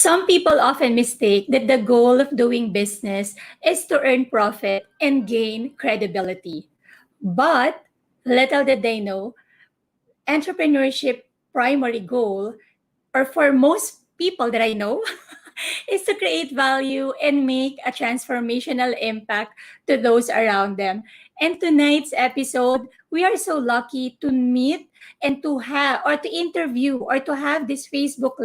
Some people often mistake that the goal of doing business is to earn profit and gain credibility. But little did they know, entrepreneurship primary goal, or for most people that I know, is to create value and make a transformational impact to those around them. And tonight's episode, we are so lucky to meet and to have or to interview or to have this Facebook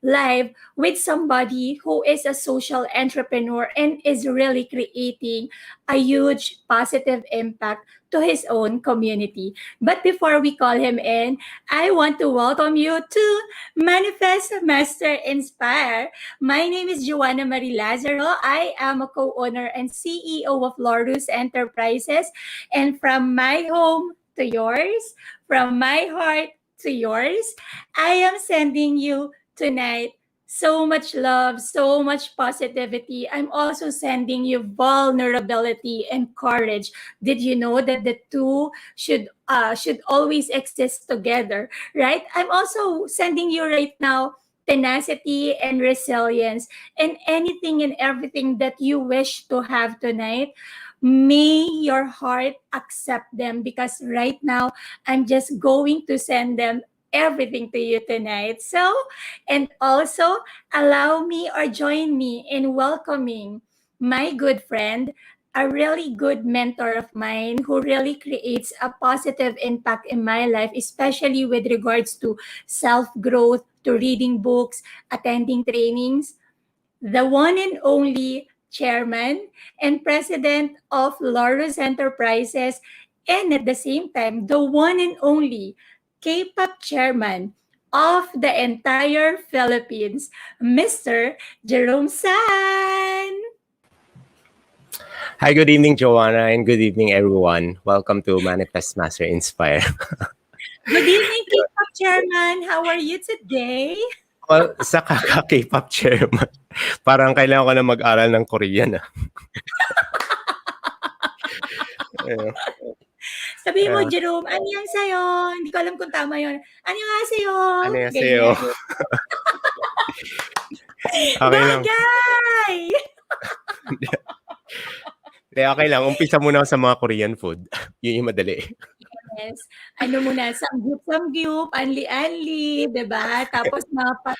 live with somebody who is a social entrepreneur and is really creating a huge positive impact to his own community. But before we call him in, I want to welcome you to Manifest Master Inspire. My name is Joanna Marie Lazaro. I am a co-owner and CEO of Laurus Enterprises. And from my home to yours, from my heart to yours, I am sending you tonight so much love, so much positivity. I'm also sending you vulnerability and courage. Did you know that the two should always exist together, right? I'm also sending you right now tenacity and resilience and anything and everything that you wish to have tonight. May your heart accept them because right now I'm just going to send them everything to you tonight. So, and also allow me or join me in welcoming my good friend, a really good mentor of mine who really creates a positive impact in my life, especially with regards to self growth, to reading books, attending trainings. The one and only chairman and president of Laurus Enterprises, and at the same time, the one and only K-pop chairman of the entire Philippines, Mr. Jerome San. Hi, good evening, Joanna, and good evening, everyone. Welcome to Manifest Master Inspire. Good evening, K-pop chairman. How are you today? Well, sa kaka-K-pop chairman, parang kailangan ko na mag-aral ng Korean. Sabi mo, Jerome, anyang sa'yo? Hindi ko alam kung tama yun. Anyang sa'yo? Annyeonghaseyo. Okay lang. Bagay! Okay lang. Umpisa muna ako sa mga Korean food. Yun yung madali. Yes. Ano muna, samgyup, anli-anli, diba? Tapos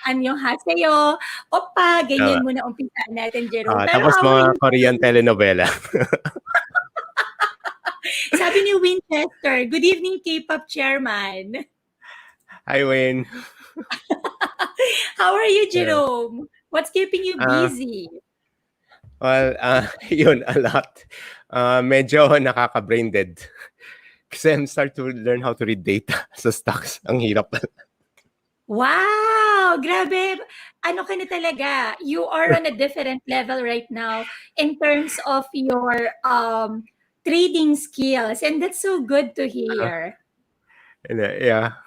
anyong haseyo, opa, ganyan muna umpisaan natin, Jerome. Pero Tapos mga Korean telenovela. Sabi ni Winchester, good evening, K-pop chairman. Hi, Wayne. How are you, Jerome? What's keeping you busy? Well, yun, a lot. Medyo nakaka-brain dead. Kasi I'm start to learn how to read data sa stocks. Ang hirap. Wow! Grabe! Ano ka na talaga? You are on a different level right now in terms of your trading skills. And that's so good to hear. Yeah.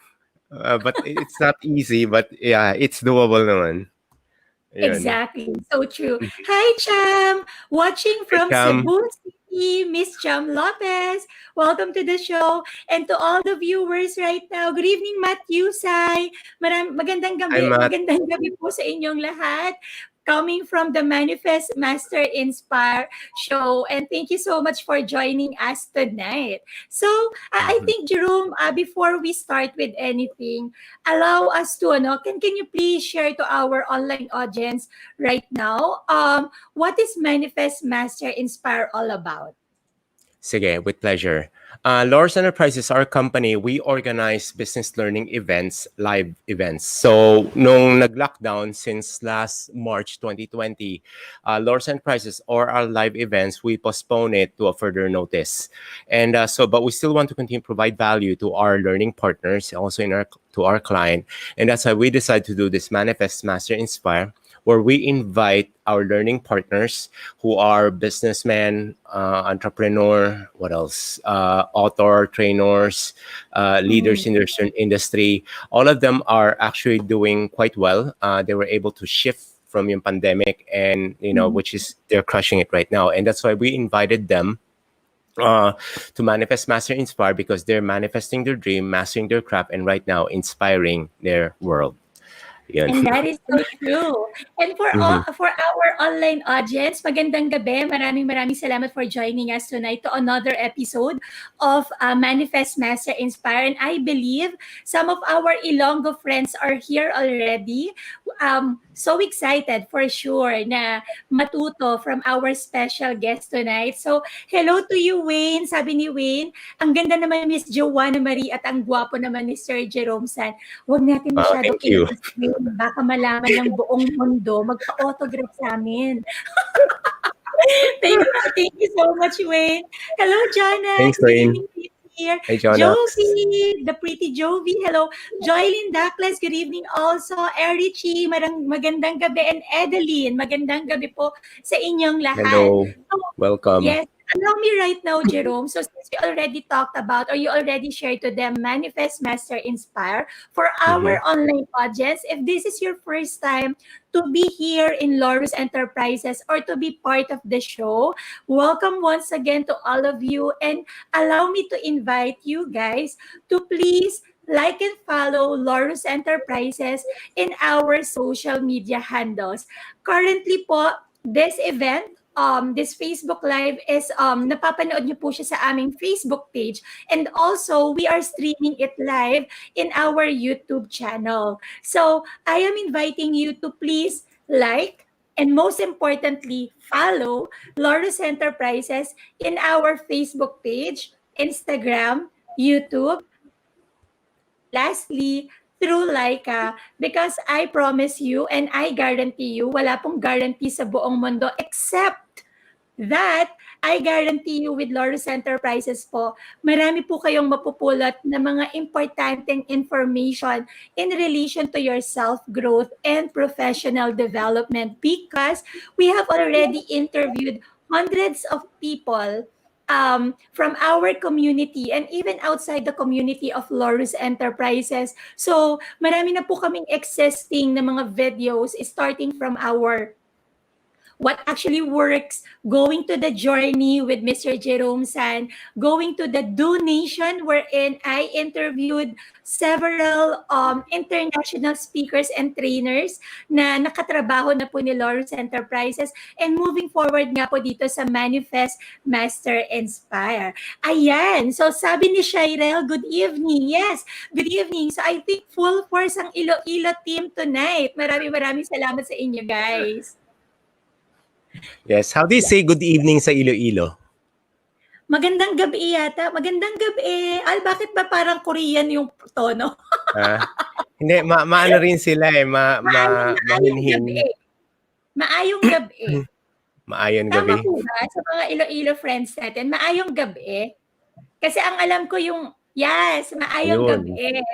But it's not easy, but yeah, it's doable naman. Yun. Exactly. So true. Hi, Cham! Watching from Cebu City, Miss Cham Lopez. Welcome to the show. And to all the viewers right now, good evening, Matt Yusay. Magandang gabi. Magandang gabi po sa inyong lahat. Coming from the Manifest Master Inspire show. And thank you so much for joining us tonight. So, I think, Jerome, before we start with anything, allow us to, can you please share to our online audience right now, what is Manifest Master Inspire all about? Sige, with pleasure. Laurus Enterprises, our company, we organize business learning events, live events. So, nung nag-lockdown since last March 2020, Laurus Enterprises or our live events, we postpone it to a further notice. And but we still want to continue to provide value to our learning partners, also to our client. And that's why we decided to do this Manifest Master Inspire, where we invite our learning partners who are businessmen, entrepreneur, what else? Author, trainers, leaders in their industry. All of them are actually doing quite well. They were able to shift from yung pandemic and, which is, they're crushing it right now. And that's why we invited them to Manifest Master Inspire, because they're manifesting their dream, mastering their craft, and right now inspiring their world. Yan. And that is so true. And Mhm. for our online audience, magandang gabi. Maraming salamat for joining us tonight to another episode of Manifest Master Inspire. And I believe some of our Ilonggo friends are here already. So excited for sure na matuto from our special guest tonight. So, hello to you, Wayne. Sabi ni Wayne, ang ganda naman ni Miss Joanna Marie at ang gwapo naman ni Sir Jerome San. Huwag natin Wow, masyadong thank you. ilabas. Baka malaman ng buong mundo, magpa-autograph sa amin. Thank you so much, Wayne. Hello, Thanks, Jonax. Good Rain. evening to you here. Hey, Jonax. Jovi, the pretty Jovi. Hello. Joylyn Dakles, good evening also. Erichi, magandang gabi. And Edeline, magandang gabi po sa inyong lahat. Hello. So, Welcome. yes, allow me right now, Jerome. So since we already talked about or you already shared to them Manifest Master Inspire, for Mhm. our online audience, if this is your first time to be here in Laurus Enterprises or to be part of the show, welcome once again to all of you. And allow me to invite you guys to please like and follow Laurus Enterprises in our social media handles. Currently po, this event, this Facebook Live is, napapanood niyo po siya sa aming Facebook page. And also, we are streaming it live in our YouTube channel. So, I am inviting you to please like and most importantly, follow Laurus Enterprises in our Facebook page, Instagram, YouTube, lastly, through Laika, because I promise you and I guarantee you, wala pong guarantee sa buong mundo except that, I guarantee you with Laurus Enterprises po, marami po kayong mapupulot na mga importanteng information in relation to your self-growth and professional development because we have already interviewed hundreds of people from our community and even outside the community of Laurus Enterprises. So, marami na po kaming existing na mga videos starting from our what actually works, going to the journey with Mr. Jerome San, going to the donation wherein I interviewed several international speakers and trainers na nakatrabaho na po ni Laurus Enterprises and moving forward nga po dito sa Manifest Master Inspire. Ayan, so sabi ni Shirel, good evening. Yes, good evening. So I think full force ang Iloilo team tonight. Maraming salamat sa inyo guys. Yes. How do you say good evening sa Iloilo? Magandang gabi yata. Magandang gabi. Al, bakit ba parang Korean yung tono? Hindi, maano rin sila eh. Maayong Mahinhin. gabi. Maayong gabi. Maayong Tama gabi. po ba sa mga Iloilo friends natin? Maayong gabi. Kasi ang alam ko yung, yes, maayong Ayun. gabi.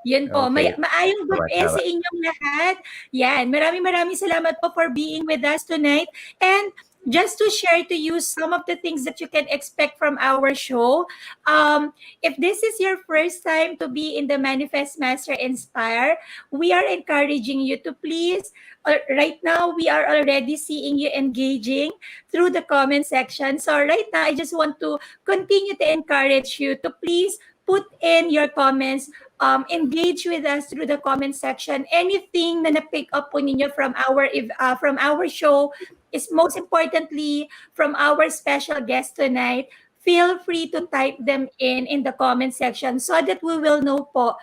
Yun po. Okay. Maayong gabi Tama. sa inyong lahat. Yan. Maraming salamat po for being with us tonight. And just to share to you some of the things that you can expect from our show. If this is your first time to be in the Manifest Master Inspire, we are encouraging you to please, right now, we are already seeing you engaging through the comment section. So right now, I just want to continue to encourage you to please put in your comments, engage with us through the comment section. Anything na na-pick up po ninyo from our show, is most importantly from our special guest tonight, feel free to type them in the comment section so that we will know po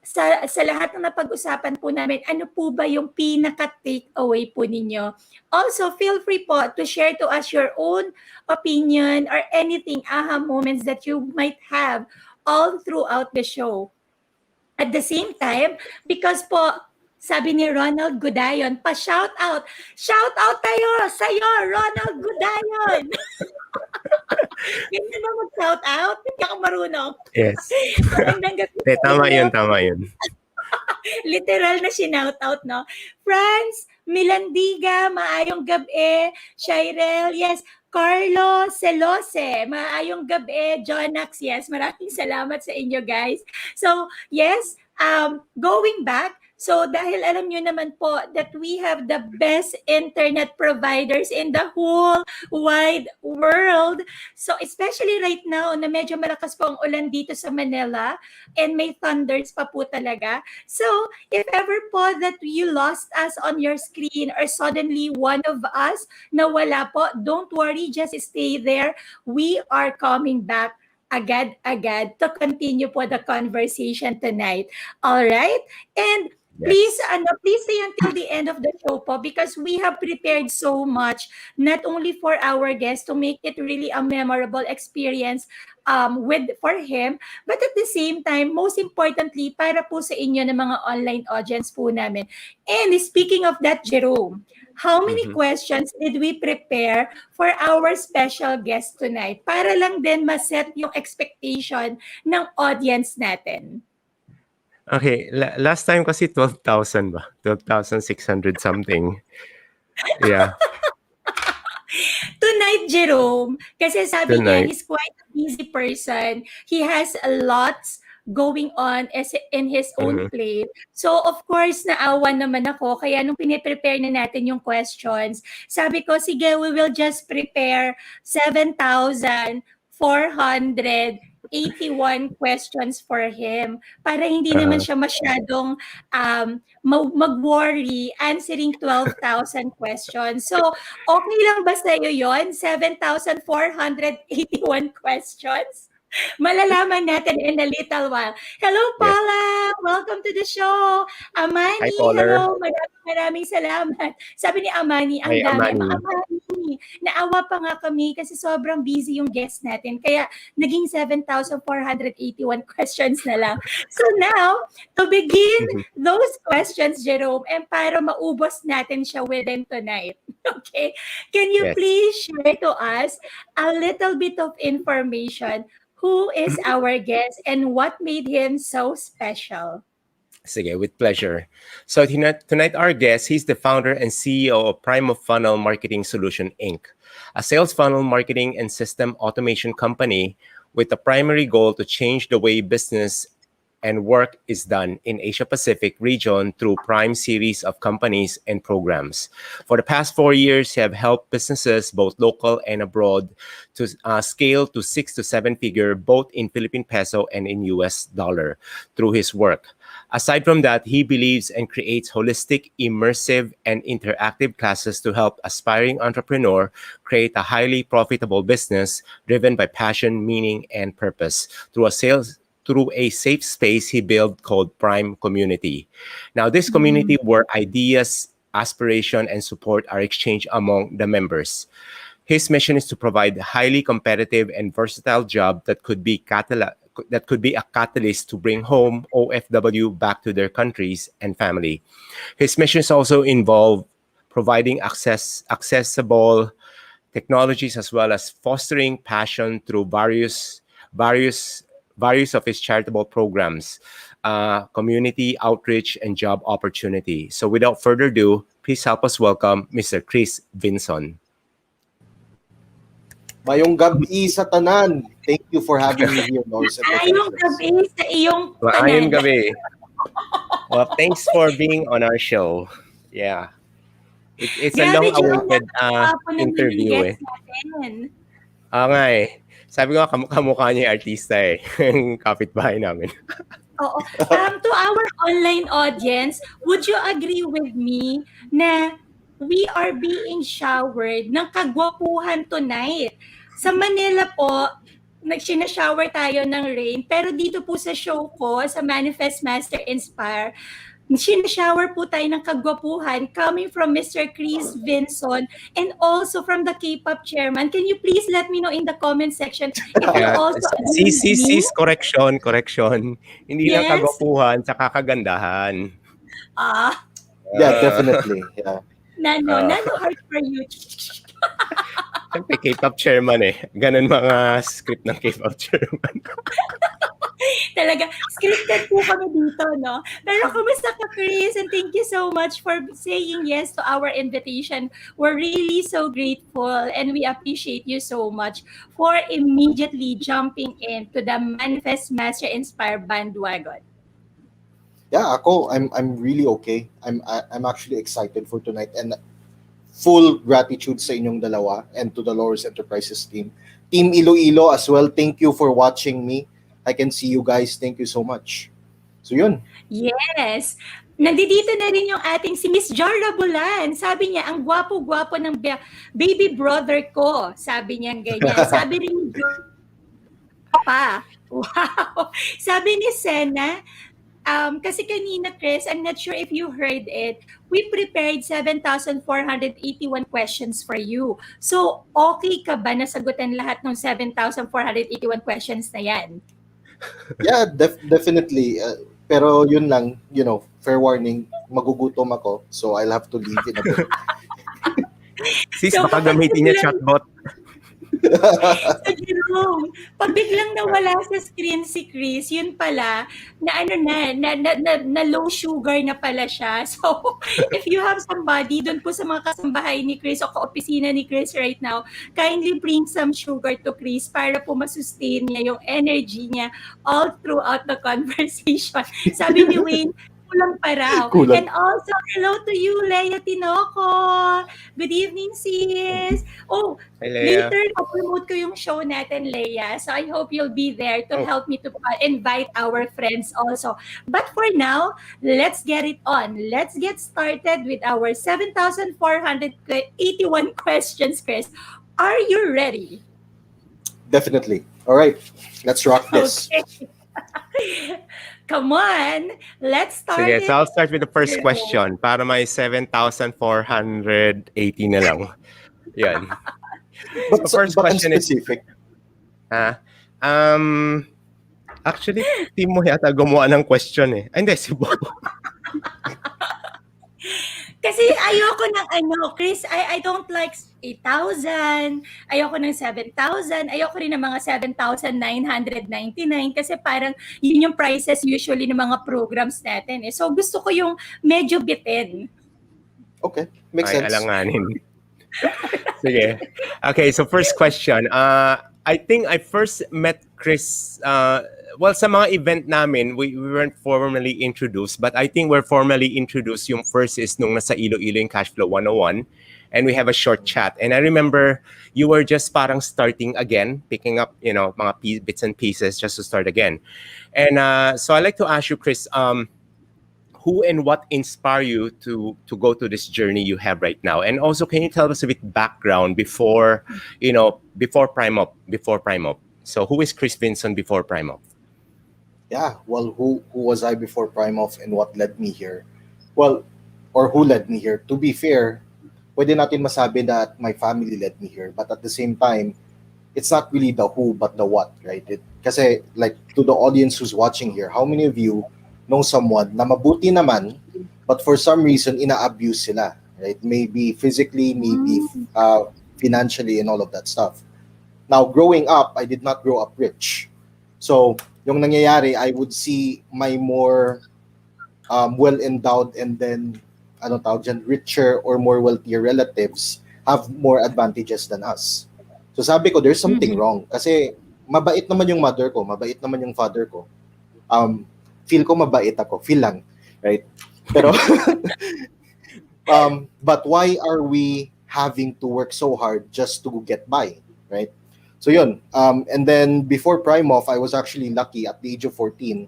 sa lahat ng napag-usapan po namin, ano po ba yung pinaka-take away po ninyo. Also, feel free po to share to us your own opinion or anything, aha moments that you might have all throughout the show. At the same time, because po, sabi ni Ronald Gudayon, pa-shout out. Shout out tayo sa'yo, Ronald Gudayon. Ganyan ba mag-shout out? Hindi ako marunong. Yes. Magandang gabi. Tama yun. Literal na shinout out, no? Franz Milandiga, maayong gabi. Shirel, yes. Carlo Celose, maayong gabi. Jonax, yes. Maraming salamat sa inyo, guys. So, yes, going back, So dahil alam nyo naman po that we have the best internet providers in the whole wide world. So especially right now na medyo malakas po ang ulan dito sa Manila and may thunders pa po talaga. So if ever po that you lost us on your screen or suddenly one of us nawala po, don't worry, just stay there. We are coming back agad-agad to continue po the conversation tonight. All right? And please, Yes. please stay until the end of the show po because we have prepared so much, not only for our guests to make it really a memorable experience with for him, but at the same time, most importantly, para po sa inyo ng mga online audience po namin. And speaking of that, Jerome, how many Mhm. questions did we prepare for our special guest tonight para lang din ma-set yung expectation ng audience natin? Okay, last time kasi 12,000 ba? 12,600 something. Yeah, Tonight, Jerome, kasi sabi niya, tonight. he's quite a busy person. He has a lots going on in his own Mhm. plate. So, of course, naawa naman ako. Kaya nung piniprepare na natin yung questions, sabi ko, sige, we will just prepare 7,481 questions for him para hindi naman Uh-huh. siya masyadong mag-worry answering 12,000 questions. So, okay lang ba sa'yo yun? 7,481 questions? Malalaman natin in a little while. Hello, Yes. Paula! Welcome to the show! Hi, Amani, caller. hello! Maraming salamat. Sabi ni Amani, ang Hi, dami. Mga Amani. Amani, naawa pa nga kami kasi sobrang busy yung guest natin. Kaya naging 7,481 questions na lang. So now, to begin Mhm. those questions, Jerome, and para maubos natin siya within tonight. Okay? Can you Yes. please share to us a little bit of information? Who is our guest and what made him so special? Sige, with pleasure. So tonight our guest, he's the founder and CEO of Primof Funnel Marketing Solution Inc., a sales funnel marketing and system automation company with the primary goal to change the way business and work is done in Asia Pacific region through Prime series of companies and programs. For the past 4 years, he have helped businesses both local and abroad to scale to 6 to 7 figure both in Philippine peso and in US dollar through his work. Aside from that, he believes and creates holistic, immersive, and interactive classes to help aspiring entrepreneur create a highly profitable business driven by passion, meaning, and purpose through a safe space he built called Prime Community. Now, this community where ideas, aspiration, and support are exchanged among the members. His mission is to provide a highly competitive and versatile job that could be a catalyst to bring home OFW back to their countries and family. His missions also involve providing accessible technologies as well as fostering passion through various various of his charitable programs, community outreach, and job opportunity. So without further ado, please help us welcome Mr. Cris Vinson. Mayong gabi sa tanan. Thank you for having me here, Laurus and Ayong Professors. gabi sa iyong Maayong tanan. gabi. Well, thanks for being on our show. Yeah. It's a Grabe, Jerome, long-awaited napakagwapo ng naging interview eh. guest natin. Nga eh. Sabi ko, kamukha niya yung artista eh. Yung kapitbahay namin. Oo. To our online audience, would you agree with me na we are being showered ng kagwapuhan tonight? Sa Manila po, sinashower tayo ng rain, pero dito po sa show ko, sa Manifest Master Inspire, sinashower po tayo ng kagwapuhan coming from Mr. Cris Vinson and also from the K-pop chairman. Can you please let me know in the comment section if you also agree with me? Correction. Hindi lang Yes? kagwapuhan, sa kagandahan. Yeah, definitely. Yeah. Nano heart for you. Siyempre, K-pop chairman eh. Ganun mga script ng K-pop chairman. Talaga, scripted po kami dito, no? Pero kumusta ka, Cris? And thank you so much for saying yes to our invitation. We're really so grateful and we appreciate you so much for immediately jumping into the Manifest Master Inspire bandwagon. Yeah, I'm really okay. I'm actually excited for tonight, and full gratitude sa inyong dalawa and to the Laurus Enterprises team. Team Iloilo as well, thank you for watching me. I can see you guys. Thank you so much. So yun. Yes. Nandito na rin yung ating si Miss Jorla Bulan. Sabi niya, ang gwapo-gwapo ng baby brother ko. Sabi niya ganyan. Sabi rin ni pa. Wow. Sabi ni Sena, kasi kanina, Chris, I'm not sure if you heard it, we prepared 7,481 questions for you. So, okay ka ba na sagutin lahat ng 7,481 questions na yan? Yeah, definitely. Pero yun lang, fair warning, magugutom ako. So I'll have to leave in a bit. Sis, So, baka kapag gamitin niya biglang- chatbot. So, Jerome, pag biglang nawala sa screen si Chris, yun pala, na low sugar na pala siya. So, if you have somebody doon po sa mga kasambahay ni Chris o kaopisina ni Chris right now, kindly bring some sugar to Chris para po masustain niya yung energy niya all throughout the conversation. Sabi ni Wayne, kulang pa raw. Kulang. And also, hello to you, Leia Tinoco. Good evening, sis. Oh, Hi, Leia. later, promote ko yung show natin, Leia. So I hope you'll be there to Oh. help me to invite our friends also. But for now, let's get it on. Let's get started with our 7,481 questions, Chris. Are you ready? Definitely. All right, let's rock this. Okay. Come on. Let's start Sige, it. so I'll start with the first question para may 7,480 na lang. Yan. But, So first but I'm question is- specific. Actually, team mo yata gumawa ng question eh. Ay, hindi, si Bob. Kasi ayoko ng Chris, I don't like 8,000, ayoko ng 7,000, ayoko rin ng mga 7,999 kasi parang yun yung prices usually ng mga programs natin eh. So gusto ko yung medyo bitin. Okay, makes Ay, sense. alanganin. Sige. Okay, so first question. I think I first met Chris, well, sa mga event namin, we weren't formally introduced, but I think we're formally introduced. Yung first is nung nasa Iloilo yung Cashflow 101, and we have a short chat. And I remember you were just parang starting again, picking up, mga bits and pieces just to start again. And so I'd like to ask you, Chris, who and what inspire you to go to this journey you have right now? And also, can you tell us a bit background before Primof? So who is Cris Vinson before Primof? Yeah, well, who was I before Primof and what led me here? Well, or who led me here? To be fair, pwede natin masabi that my family led me here. But at the same time, it's not really the who, but the what, right? Kasi, like, to the audience who's watching here, how many of you know someone na mabuti naman, but for some reason, ina-abuse sila, right? Maybe physically, maybe financially, and all of that stuff. Now, growing up, I did not grow up rich. So, yung nangyayari, I would see my more well-endowed and then, richer or more wealthier relatives have more advantages than us. So sabi ko, there's something wrong. Kasi mabait naman yung mother ko, mabait naman yung father ko. Feel ko mabait ako, feel lang, right? Pero, but why are we having to work so hard just to get by, right? So yun, and then before Primof, I was actually lucky at the age of 14.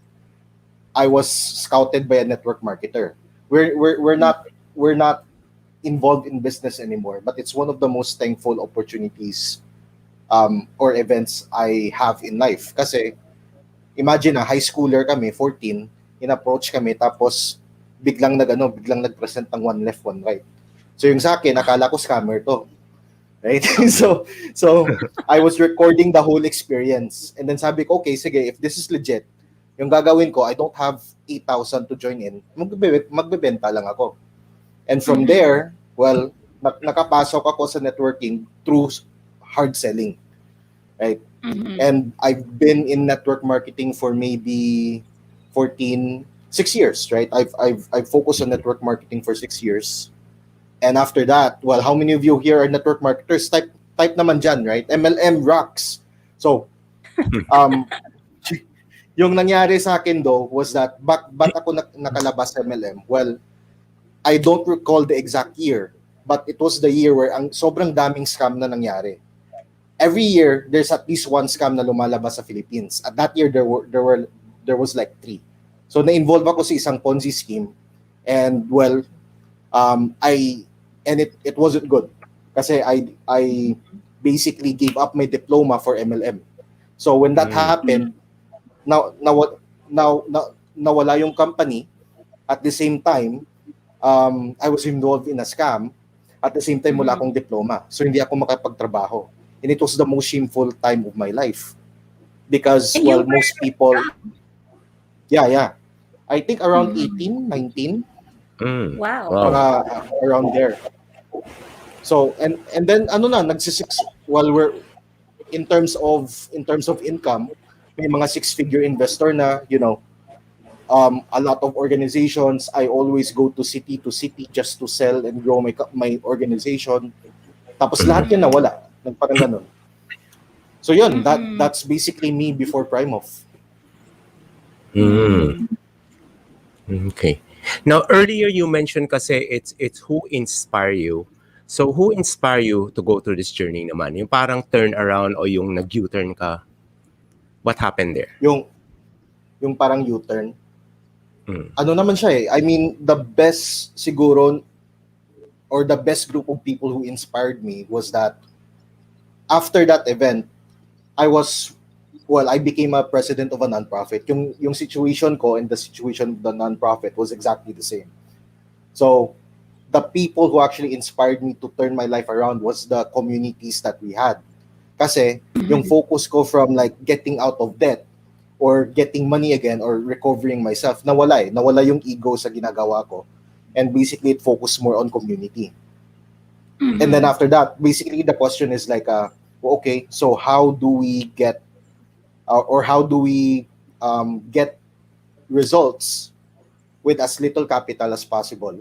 I was scouted by a network marketer. We're not involved in business anymore, but it's one of the most thankful opportunities or events I have in life. Kasi imagine high schooler kami, 14, in-approach kami tapos biglang nag-present ng one left, one right. So yung sa akin, akala ko scammer to. Right? so I was recording the whole experience. And then sabi ko, okay, sige, if this is legit, yung gagawin ko, I don't have 8,000 to join in. Magbebenta lang ako. And from there, well, nakapasok ako sa networking through hard selling. Right? And I've been in network marketing for maybe 6 years, right? I've focused on network marketing for 6 years. And after that, well, how many of you here are network marketers? Type naman dyan, right? MLM rocks. So, Yung nangyari sa akin though was that ba't ako nakalabas sa MLM? Well, I don't recall the exact year, but it was the year where ang sobrang daming scam na nangyari. Every year there's at least one scam na lumalabas sa Philippines. At that year there was like 3. So na-involve ako sa isang Ponzi scheme, and well, it wasn't good kasi I basically gave up my diploma for MLM. So when that happened, nawala yung company. At the same time, I was involved in a scam. At the same time, wala akong diploma. So hindi ako makapagtrabaho. And it was the most shameful time of my life. Because, And well, you most people... Yeah. I think around 18, 19. Wow. Around there. So, and then, while we're... In terms of income, may mga 6-figure investor na, a lot of organizations. I always go to city just to sell and grow my organization. Tapos lahat yan nawala. Parang ganun. So yun, that's basically me before Primof. Okay. Now, earlier you mentioned kasi it's who inspire you. So, who inspire you to go through this journey naman? Yung parang turn around o yung nag-U-turn ka? What happened there? Yung parang U-turn. Ano naman siya eh. I mean, the best siguro or the best group of people who inspired me was that after that event, I became a president of a nonprofit. Yung situation ko and the situation of the nonprofit was exactly the same. So, the people who actually inspired me to turn my life around was the communities that we had. Kasi, yung focus ko from like getting out of debt or getting money again or recovering myself, nawala yung ego sa ginagawa ko. And basically, it focused more on community. And then after that, basically the question is like, okay, so how do we get get results with as little capital as possible,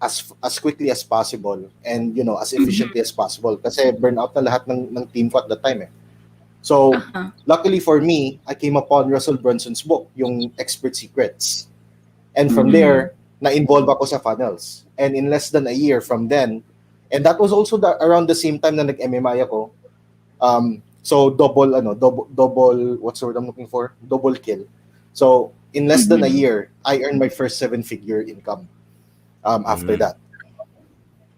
as quickly as possible, and as efficiently as possible? Kasi burnout na lahat ng team ko at the time eh. So, luckily for me, I came upon Russell Brunson's book, yung Expert Secrets. And from there, na-involve ako sa funnels. And in less than a year from then, and that was also around the same time na nag-M.M.I ako. So, double, what's the word I'm looking for? Double kill. So, in less than a year, I earned my first 7-figure income after that.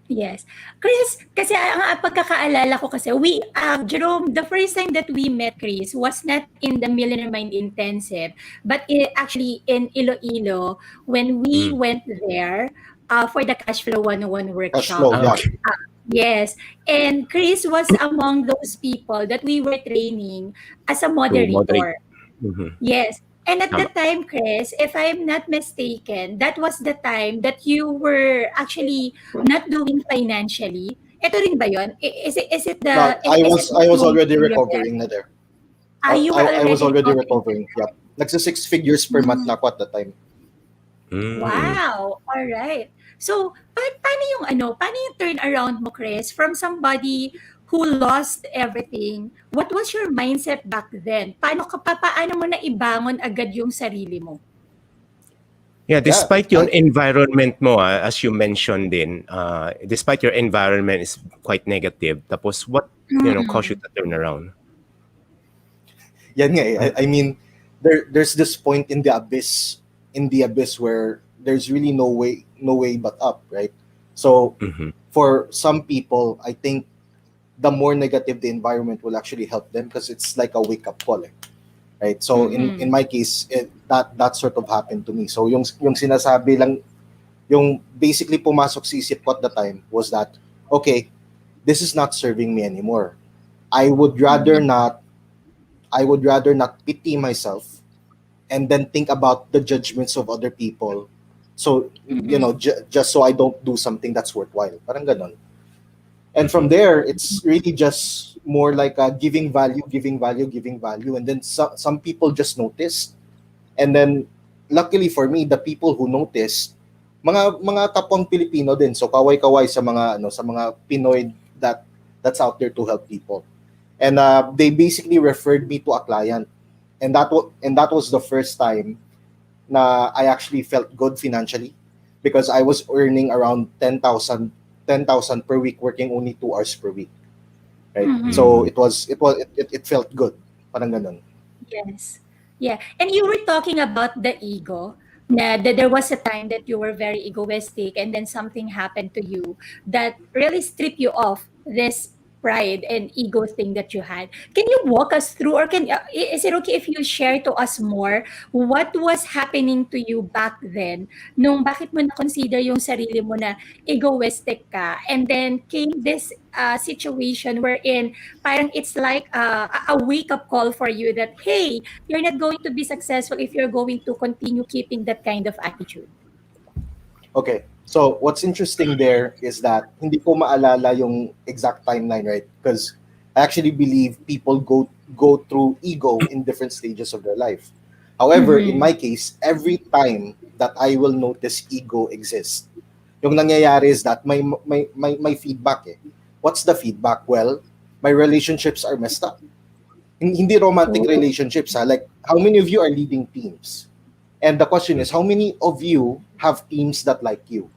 Yes. Chris, kasi ang pagkakaalala ko kasi, Jerome, the first time that we met Chris was not in the Millionaire Mind Intensive, but actually in Iloilo when we went there for the Cash Flow 101 workshop. Cash flow, yeah. Yes. And Chris was among those people that we were training as a moderator. Yes. And at the time, Chris, if I'm not mistaken, that was the time that you were actually not doing financially. Ito rin ba yun? Is it the... I was already recovering na there. You were I was already recovering. Yeah. Nagsa 6 figures per month na ako at the time. Wow. All right. So, paano yung turnaround mo, Chris, from somebody who lost everything? What was your mindset back then? Paano mo na ibangon agad yung sarili mo? Yeah, despite your environment mo, as you mentioned din, despite your environment is quite negative, tapos what, caused you to turn around? Yan nga eh. I mean, there's this point in the abyss where there's really no way but up, right? So, for some people, I think the more negative the environment will actually help them because it's like a wake-up call, right? So in my case, that sort of happened to me. So yung sinasabi lang, yung basically pumasok sa isip ko at the time was that, okay, this is not serving me anymore. I would rather not pity myself and then think about the judgments of other people. So, just so I don't do something that's worthwhile. Parang ganon. And from there, it's really just more like giving value. And then some people just noticed. And then, luckily for me, the people who noticed, mga kapwang Pilipino din. So, kaway-kaway sa mga Pinoy that's out there to help people. And they basically referred me to a client. and that was the first time na I actually felt good financially because I was earning around 10,000 per week working only 2 hours per week, right? Mhm. So it felt good, parang ganun. Yes. Yeah. And you were talking about the ego. That there was a time that you were very egoistic and then something happened to you that really stripped you off this pride and ego thing that you had. Can you walk us through, or is it okay if you share to us more what was happening to you back then nung bakit mo na consider yung sarili mo na egoistic ka, and then came this situation wherein parang it's like a wake-up call for you that, hey, you're not going to be successful if you're going to continue keeping that kind of attitude. Okay. So what's interesting there is that hindi ko maalala yung exact timeline, right? Because I actually believe people go through ego in different stages of their life. However, in Mm-hmm. my case, every time that I will notice ego exists, yung nangyayari is that may feedback eh. What's the feedback? Well, my relationships are messed up. Hindi romantic Oh. relationships ha. Like, how many of you are leading teams? And the question is, how many of you have teams that like you?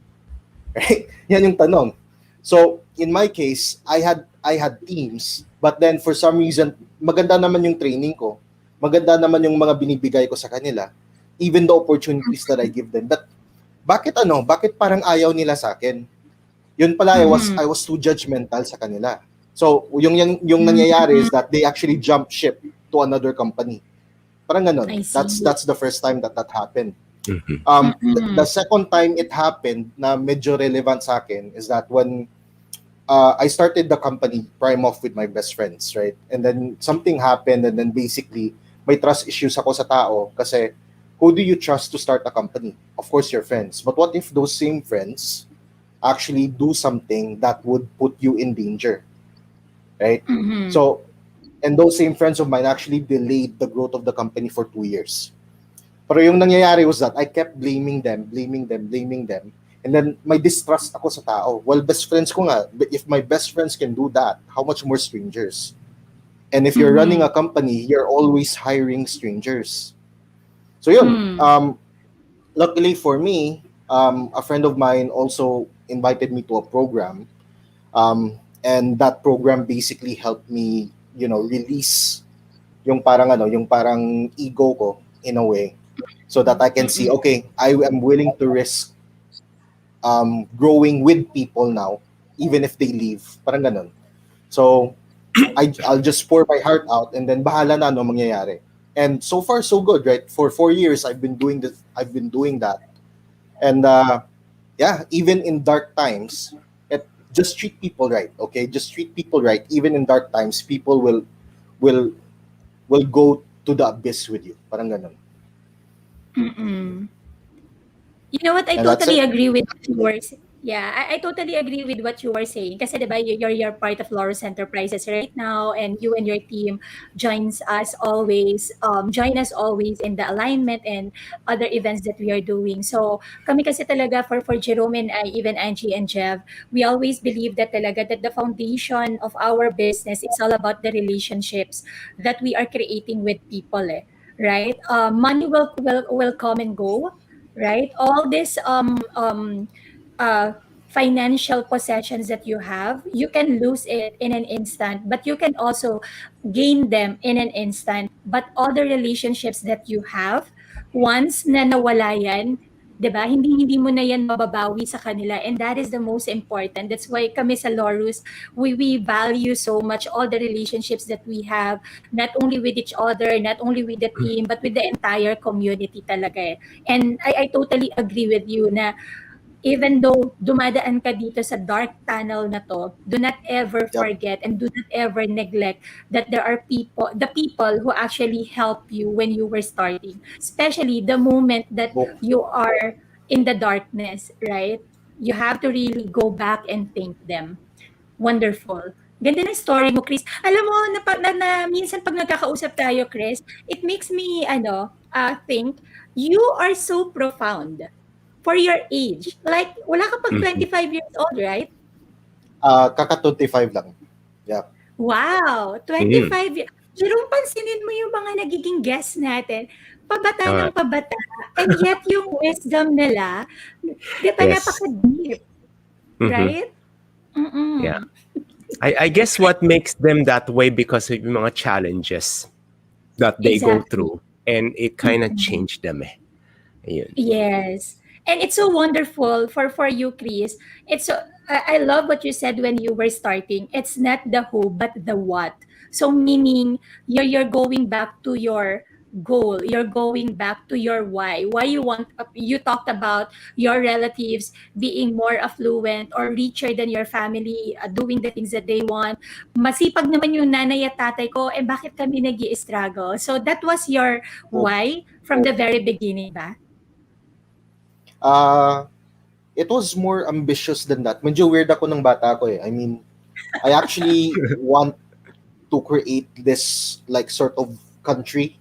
Right? Yan yung tanong. So, in my case, I had teams, but then for some reason, maganda naman yung training ko. Maganda naman yung mga binibigay ko sa kanila. Even the opportunities that I give them. But bakit parang ayaw nila sa akin? Yun pala, Mm-hmm. I was too judgmental sa kanila. So, yung nangyayari is that they actually jump ship to another company. Parang ganun. I see. That's the first time that happened. Mhm. The second time it happened na medyo relevant sa akin is that when I started the company Primof with my best friends, right? And then something happened, and then basically may trust issues ako sa tao kasi who do you trust to start a company? Of course, your friends. But what if those same friends actually do something that would put you in danger, right? Mm-hmm. So, and those same friends of mine actually delayed the growth of the company for 2 years. Pero yung nangyayari was that I kept blaming them. And then may distrust ako sa tao. Well, best friends ko nga. But if my best friends can do that, how much more strangers? And if you're running Mm-hmm. a company, you're always hiring strangers. So yun, Mm. luckily for me, a friend of mine also invited me to a program. And that program basically helped me, release yung parang ego ko in a way, so that I can see, Mm-mm. okay, I am willing to risk growing with people now, even if they leave. Parang ganun. So, I'll just pour my heart out and then bahala na ano mangyayari. And so far, so good, right? For 4 years, I've been doing this. I've been doing that. And yeah, even in dark times, just treat people right, okay? Just treat people right. Even in dark times, people will will go to the abyss with you. Parang ganun. Mm-mm. You know what? I And that's totally it. agree with what you were yeah, I totally agree with what you were saying. Kasi diba, you're part of Laurus Enterprises right now, and you and your team join us always in the alignment and other events that we are doing. So kami kasi talaga for Jerome and I, even Angie and Jeff, we always believe that talaga that the foundation of our business is all about the relationships that we are creating with people, right? Money will come and go, right? All this uh, financial possessions that you have, you can lose it in an instant, but you can also gain them in an instant. But all the relationships that you have, once na nawala yan, 'di ba? Hindi mo na yan mababawi sa kanila, and that is the most important. That's why kami sa Laurus, we value so much all the relationships that we have, not only with each other, not only with the team, but with the entire community talaga. And I totally agree with you na even though dumadaan ka dito sa dark tunnel na 'to, do not ever Yep. forget and do not ever neglect that there are the people who actually help you when you were starting. Especially the moment that Book. you are in the darkness, right? You have to really go back and thank them. Wonderful. Ganda ng story mo, Chris. Alam mo na minsan 'pag nagkakausap tayo, Chris, it makes me think you are so profound for your age. Like wala ka pang Mhm. 25 years old, right? Kaka 25 lang. Yeah. Wow, Mm. 25 years. Jerome, pansinin mo yung mga nagiging guests natin, pabata Ah, ng pabata, and yet yung wisdom nila, 'di ba yes. napaka-deep, Mhm. right? Yeah. Mm. I guess what makes them that way because of yung mga challenges that they go Exactly. through, and it kind of Mm. changed them. Eh. Ayun. Yes. And it's so wonderful for you, Chris. It's so I love what you said when you were starting. It's not the who, but the what. So meaning you're going back to your goal. You're going back to your why. Why you want you talked about your relatives being more affluent or richer than your family, doing the things that they want. Masipag naman yung nanay at tatay ko, eh bakit kami nag-i-struggle? So that was your Oh. why from the very beginning ba? Uh, it was more ambitious than that. Medyo weird ako ng bata ko eh. I mean, I actually want to create this like sort of country,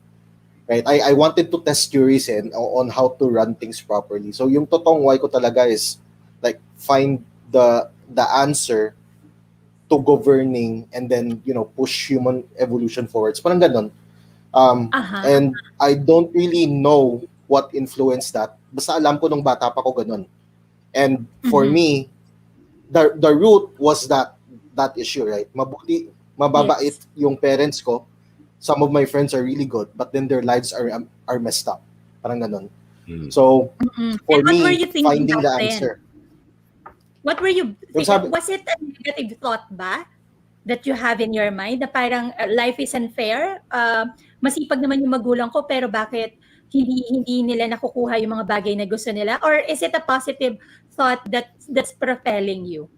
right? I wanted to test theories and on how to run things properly. So yung totoong why ko talaga is like find the answer to governing and then push human evolution forwards. Parang ganun. Uh-huh. And I don't really know what influenced that. Basta alam ko nung bata pa ko ganun. And for Mhm. me, the root was that issue, right? Mababait Yes. yung parents ko. Some of my friends are really good, but then their lives are messed up. Parang ganun. Mm. So, Mm. for And what were me, you thinking finding back the then? answer. What were you Yung thinking? sabi, Was it a negative thought ba that you have in your mind na parang life is unfair? Masipag naman yung magulang ko pero bakit hindi nila nakukuha yung mga bagay na gusto nila? Or is it a positive thought that's propelling you?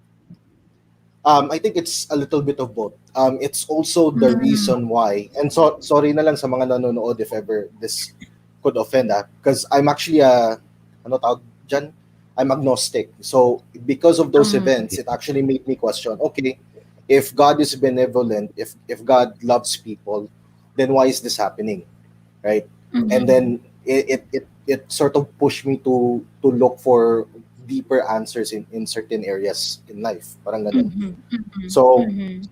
I think it's a little bit of both. It's also the Mm. reason why, and so sorry na lang sa mga nanonood if ever this could offend, because I'm actually ano tawag dyan? I'm agnostic. So because of those Mm. events, it actually made me question, okay, if God is benevolent, if God loves people, then why is this happening? Right? And Mhm. then it sort of pushed me to look for deeper answers in certain areas in life. Parang ganun. Mhm. Mhm. So, Mhm.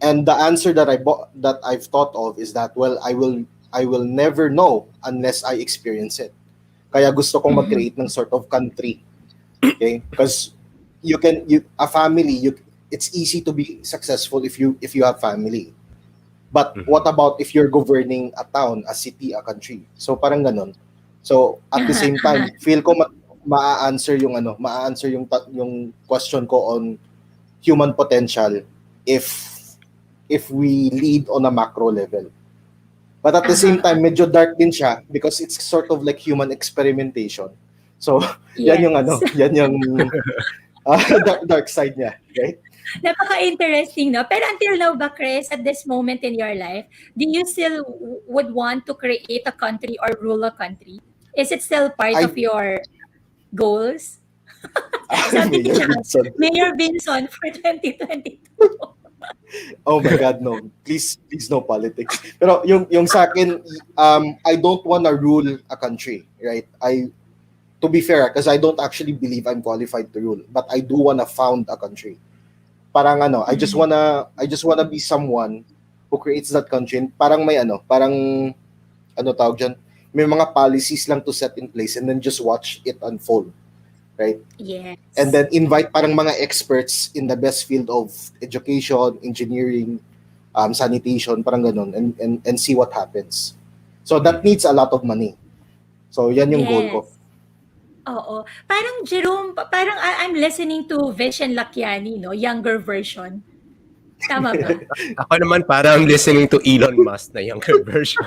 and the answer that I've thought of is that, well, I will never know unless I experience it. Kaya gusto kong Mhm. mag-create ng sort of country, okay? Because you a family, it's easy to be successful if you have family. But what Mhm. about if you're governing a town, a city, a country? So parang ganun. So at the Aha, same aha. time, feel ko ma-answer yung question ko on human potential if we lead on a macro level. But at the same Aha. time, medyo dark din siya because it's sort of like human experimentation. So, yan yung Yes. yan yung dark side niya, right? Napaka-interesting, no? Pero until now ba, Chris, at this moment in your life, do you still would want to create a country or rule a country? Is it still part of I your goals? Sabi ni Mayor Chang, Vinson. Mayor Vinson for 2022. Oh my God, no. Please no politics. Pero yung sa akin, I don't wanna rule a country, right? To be fair, because I don't actually believe I'm qualified to rule, but I do wanna found a country. Parang Mm. I just wanna be someone who creates that country. And parang may parang tawag dyan, may mga policies lang to set in place and then just watch it unfold, right? And Yes. then invite parang mga experts in the best field of education, engineering, sanitation, parang ganun, and see what happens. So that Mhm. needs a lot of money. So yan yung goal ko. Yes. Oo. Parang Jerome, parang I'm listening to Vision Lakiani, no? Younger version. Tama ba? Ako naman parang listening to Elon Musk na younger version.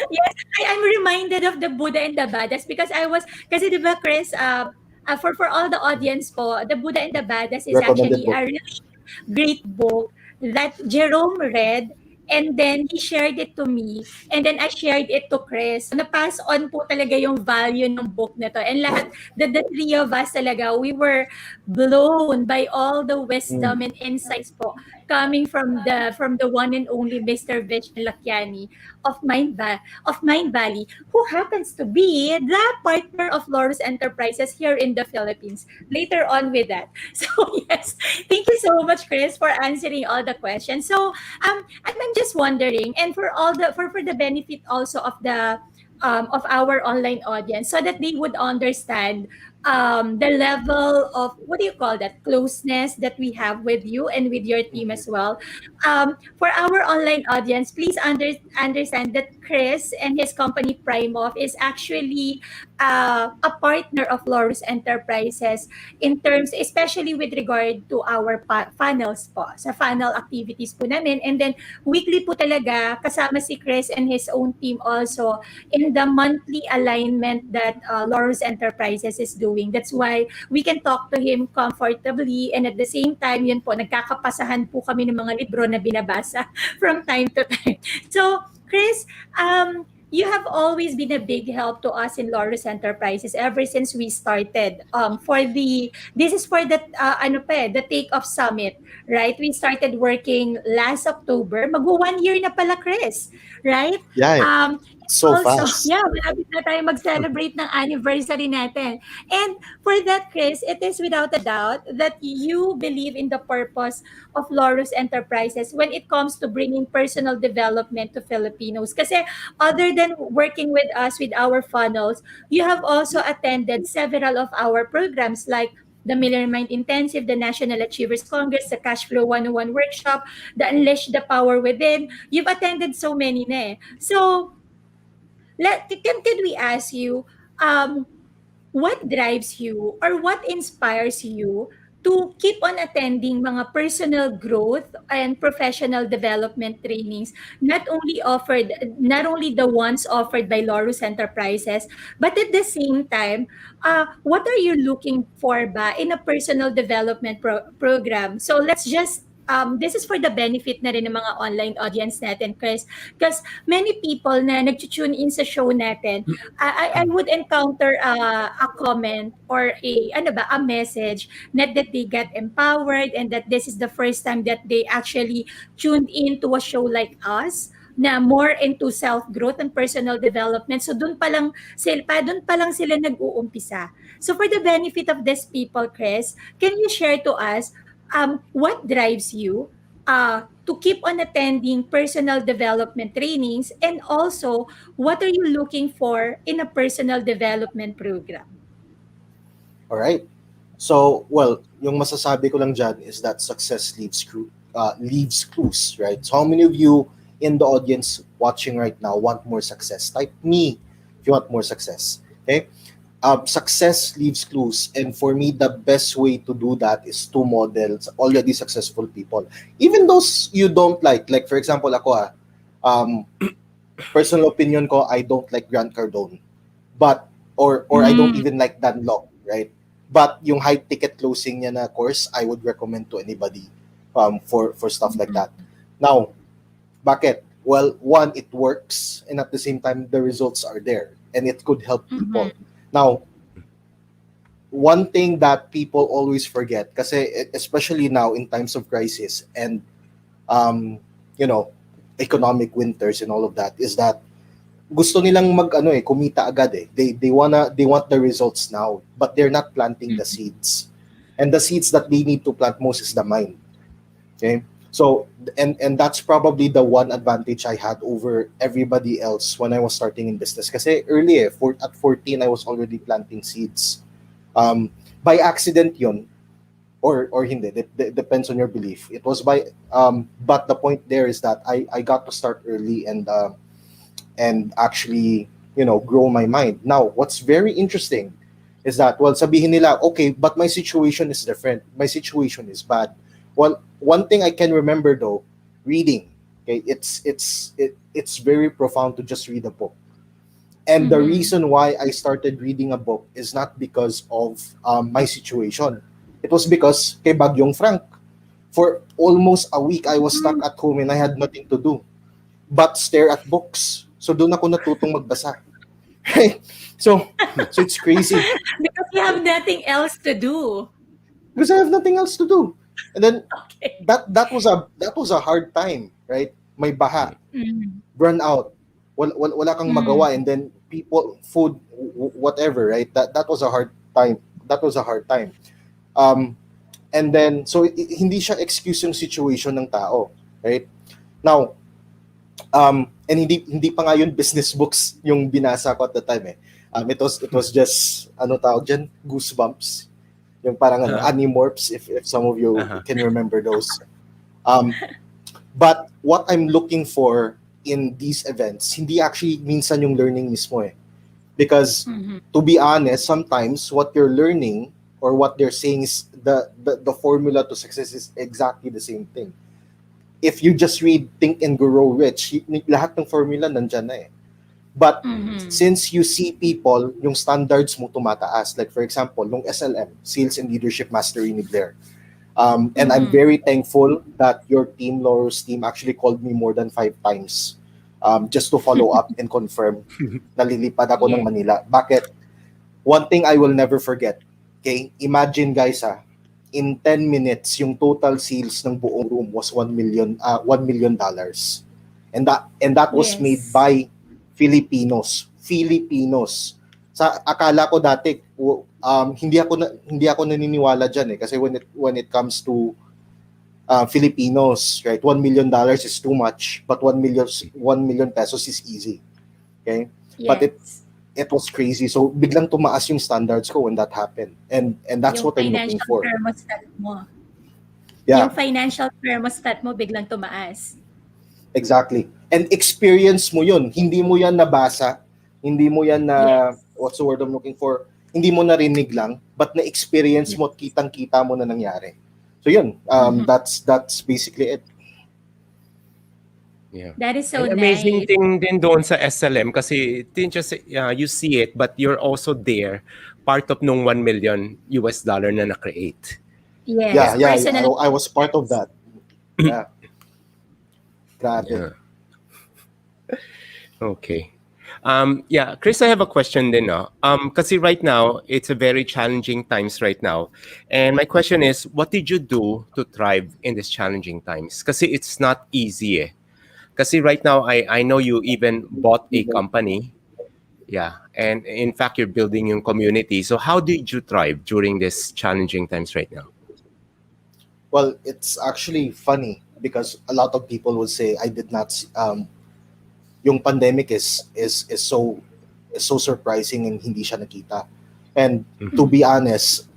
Yes, I'm reminded of the Buddha and the Badass because I was, kasi di ba Chris, for all the audience po, the Buddha and the Badass is Recommended actually book. a really great book that Jerome read and then he shared it to me and then I shared it to Chris. Na-pass on po talaga yung value ng book na to. And lahat, the three of us talaga, we were blown by all the wisdom Mm. and insights po coming from the one and only Mr. Vision Lakiani of Mind Valley, who happens to be the partner of Laurus Enterprises here in the Philippines. Later on with that. So yes, thank you so much, Cris, for answering all the questions. So I'm just wondering, and for all the for the benefit also of our online audience, so that they would understand the level of, what do you call that, closeness that we have with you and with your team as well. For our online audience, please understand that Cris and his company Primof is actually a partner of Laurus Enterprises in terms, especially with regard to our funnels po, sa funnel activities po namin. And then, weekly po talaga, kasama si Cris and his own team also in the monthly alignment that Laurus Enterprises is doing. That's why we can talk to him comfortably, and at the same time, yun po, nagkakapasahan po kami ng mga libro na binabasa from time to time. So, Cris, you have always been a big help to us in Laurus Enterprises ever since we started. This is for the the Take Off Summit, right? We started working last October. Mag-1 year na pala, Cris, right? Yeah, so Also, fast. yeah, malapit na tayo mag-celebrate ng anniversary natin. And for that, Cris, it is without a doubt that you believe in the purpose of Laurus Enterprises when it comes to bringing personal development to Filipinos. Kasi other than working with us with our funnels, you have also attended several of our programs like the Miller Mind Intensive, the National Achievers Congress, the Cash Flow 101 Workshop, the Unleash the Power Within. You've attended so many na eh. So, can we ask you, what drives you or what inspires you to keep on attending mga personal growth and professional development trainings, not only the ones offered by Laurus Enterprises, but at the same time, what are you looking for ba in a personal development program? So let's just this is for the benefit na rin ng mga online audience natin, Chris, because many people na nag-tune in sa show natin, I would encounter a comment or a message that they get empowered and that this is the first time that they actually tuned in to a show like us na more into self-growth and personal development. So doon pa lang sila nag-uumpisa. So for the benefit of these people, Chris, can you share to us what drives you to keep on attending personal development trainings, and also what are you looking for in a personal development program? All right. So, well, yung masasabi ko lang dyan is that success leaves clues, right? So how many of you in the audience watching right now want more success? Type me if you want more success. Okay. Success leaves clues, and for me the best way to do that is to model already successful people, even those you don't like for example ako personal opinion ko, I don't like Grant Cardone, but or I don't even like Dan Lok, right? But yung high ticket closing niya na course, I would recommend to anybody for stuff like that. Now, bakit? Well, one, it works, and at the same time the results are there and it could help people. Now, one thing that people always forget, kasi especially now in times of crisis and economic winters and all of that, is that gusto nilang kumita agad eh. They want the results now, but they're not planting the seeds. And the seeds that they need to plant most is the mind. Okay? So, and that's probably the one advantage I had over everybody else when I was starting in business. Kasi early at 14, I was already planting seeds. By accident yun, or hindi, it depends on your belief. It was but the point there is that I got to start early and actually, grow my mind. Now, what's very interesting is that, well, sabihin nila, okay, but my situation is different. My situation is bad. Well, one thing I can remember though, reading. Okay, it's very profound to just read a book. And the reason why I started reading a book is not because of my situation. It was because kay Bagyong Frank. For almost a week, I was stuck at home and I had nothing to do but stare at books. So doon ako natutong magbasa. Right? So it's crazy. Because you have nothing else to do. Because I have nothing else to do. And then Okay. that was a hard time, right? May baha, Mm. burn out, wala kang magawa, Mm. and then people, food, whatever, right? That was a hard time. That was a hard time. Um, and then so hindi siya excuse yung situation ng tao, right? Now, and hindi pa nga yun business books yung binasa ko at the time eh. It was just ano tawag dyan, goosebumps. Yung parang ano, Uh-huh. animorphs, if some of you Uh-huh. can remember those. Um, but what I'm looking for in these events, hindi actually minsan yung learning mismo eh. Because Mhm. to be honest, sometimes what you're learning or what they're saying is the formula to success is exactly the same thing. If you just read Think and Grow Rich, lahat ng formula nandyan na eh. But Mhm. since you see people, yung standards mo tumataas. Like for example, nung SLM, Sales and Leadership Mastery ni Blair. And I'm Mhm. very thankful that your team, Laurus team, actually called me more than 5 times just to follow up and confirm na lilipad ako ng Yes. Manila. Bakit? One thing I will never forget. Okay? Imagine guys in 10 minutes, yung total sales ng buong room was $1 million. And that was made Yes. by Filipinos. Sa akala ko dati hindi ako naniniwala diyan eh kasi when it comes to Filipinos, right? $1 million is too much, but 1 million pesos is easy. Okay? But Yes. it was crazy. So biglang tumaas yung standards ko when that happened. And that's Yung what I'm looking financial for. thermostat mo. Yeah. Yung financial thermostat mo biglang tumaas. Exactly. And experience mo yun. Hindi mo yan nabasa. Hindi mo yan na, Yes. what's the word I'm looking for? Hindi mo narinig lang, but na-experience mo at Yes. kitang-kita mo na nangyari. So yun, Mhm. that's basically it. Yeah. That is so And amazing nice. thing din doon sa SLM kasi it didn't just you see it but you're also there part of nung 1 million US dollar na na-create. Yes. Yeah, Yeah. Personal I was part of experience. that. Yeah. Grabe. Yeah. Okay. Yeah, Chris, I have a question din, no? Kasi right now, it's a very challenging times right now. And my question is, what did you do to thrive in these challenging times? Kasi it's not easy eh. Kasi right now, I know you even bought a company. Yeah. And in fact, you're building your community. So how did you thrive during these challenging times right now? Well, it's actually funny because a lot of people will say I did not yung pandemic is so surprising and hindi siya nakita. And to be honest,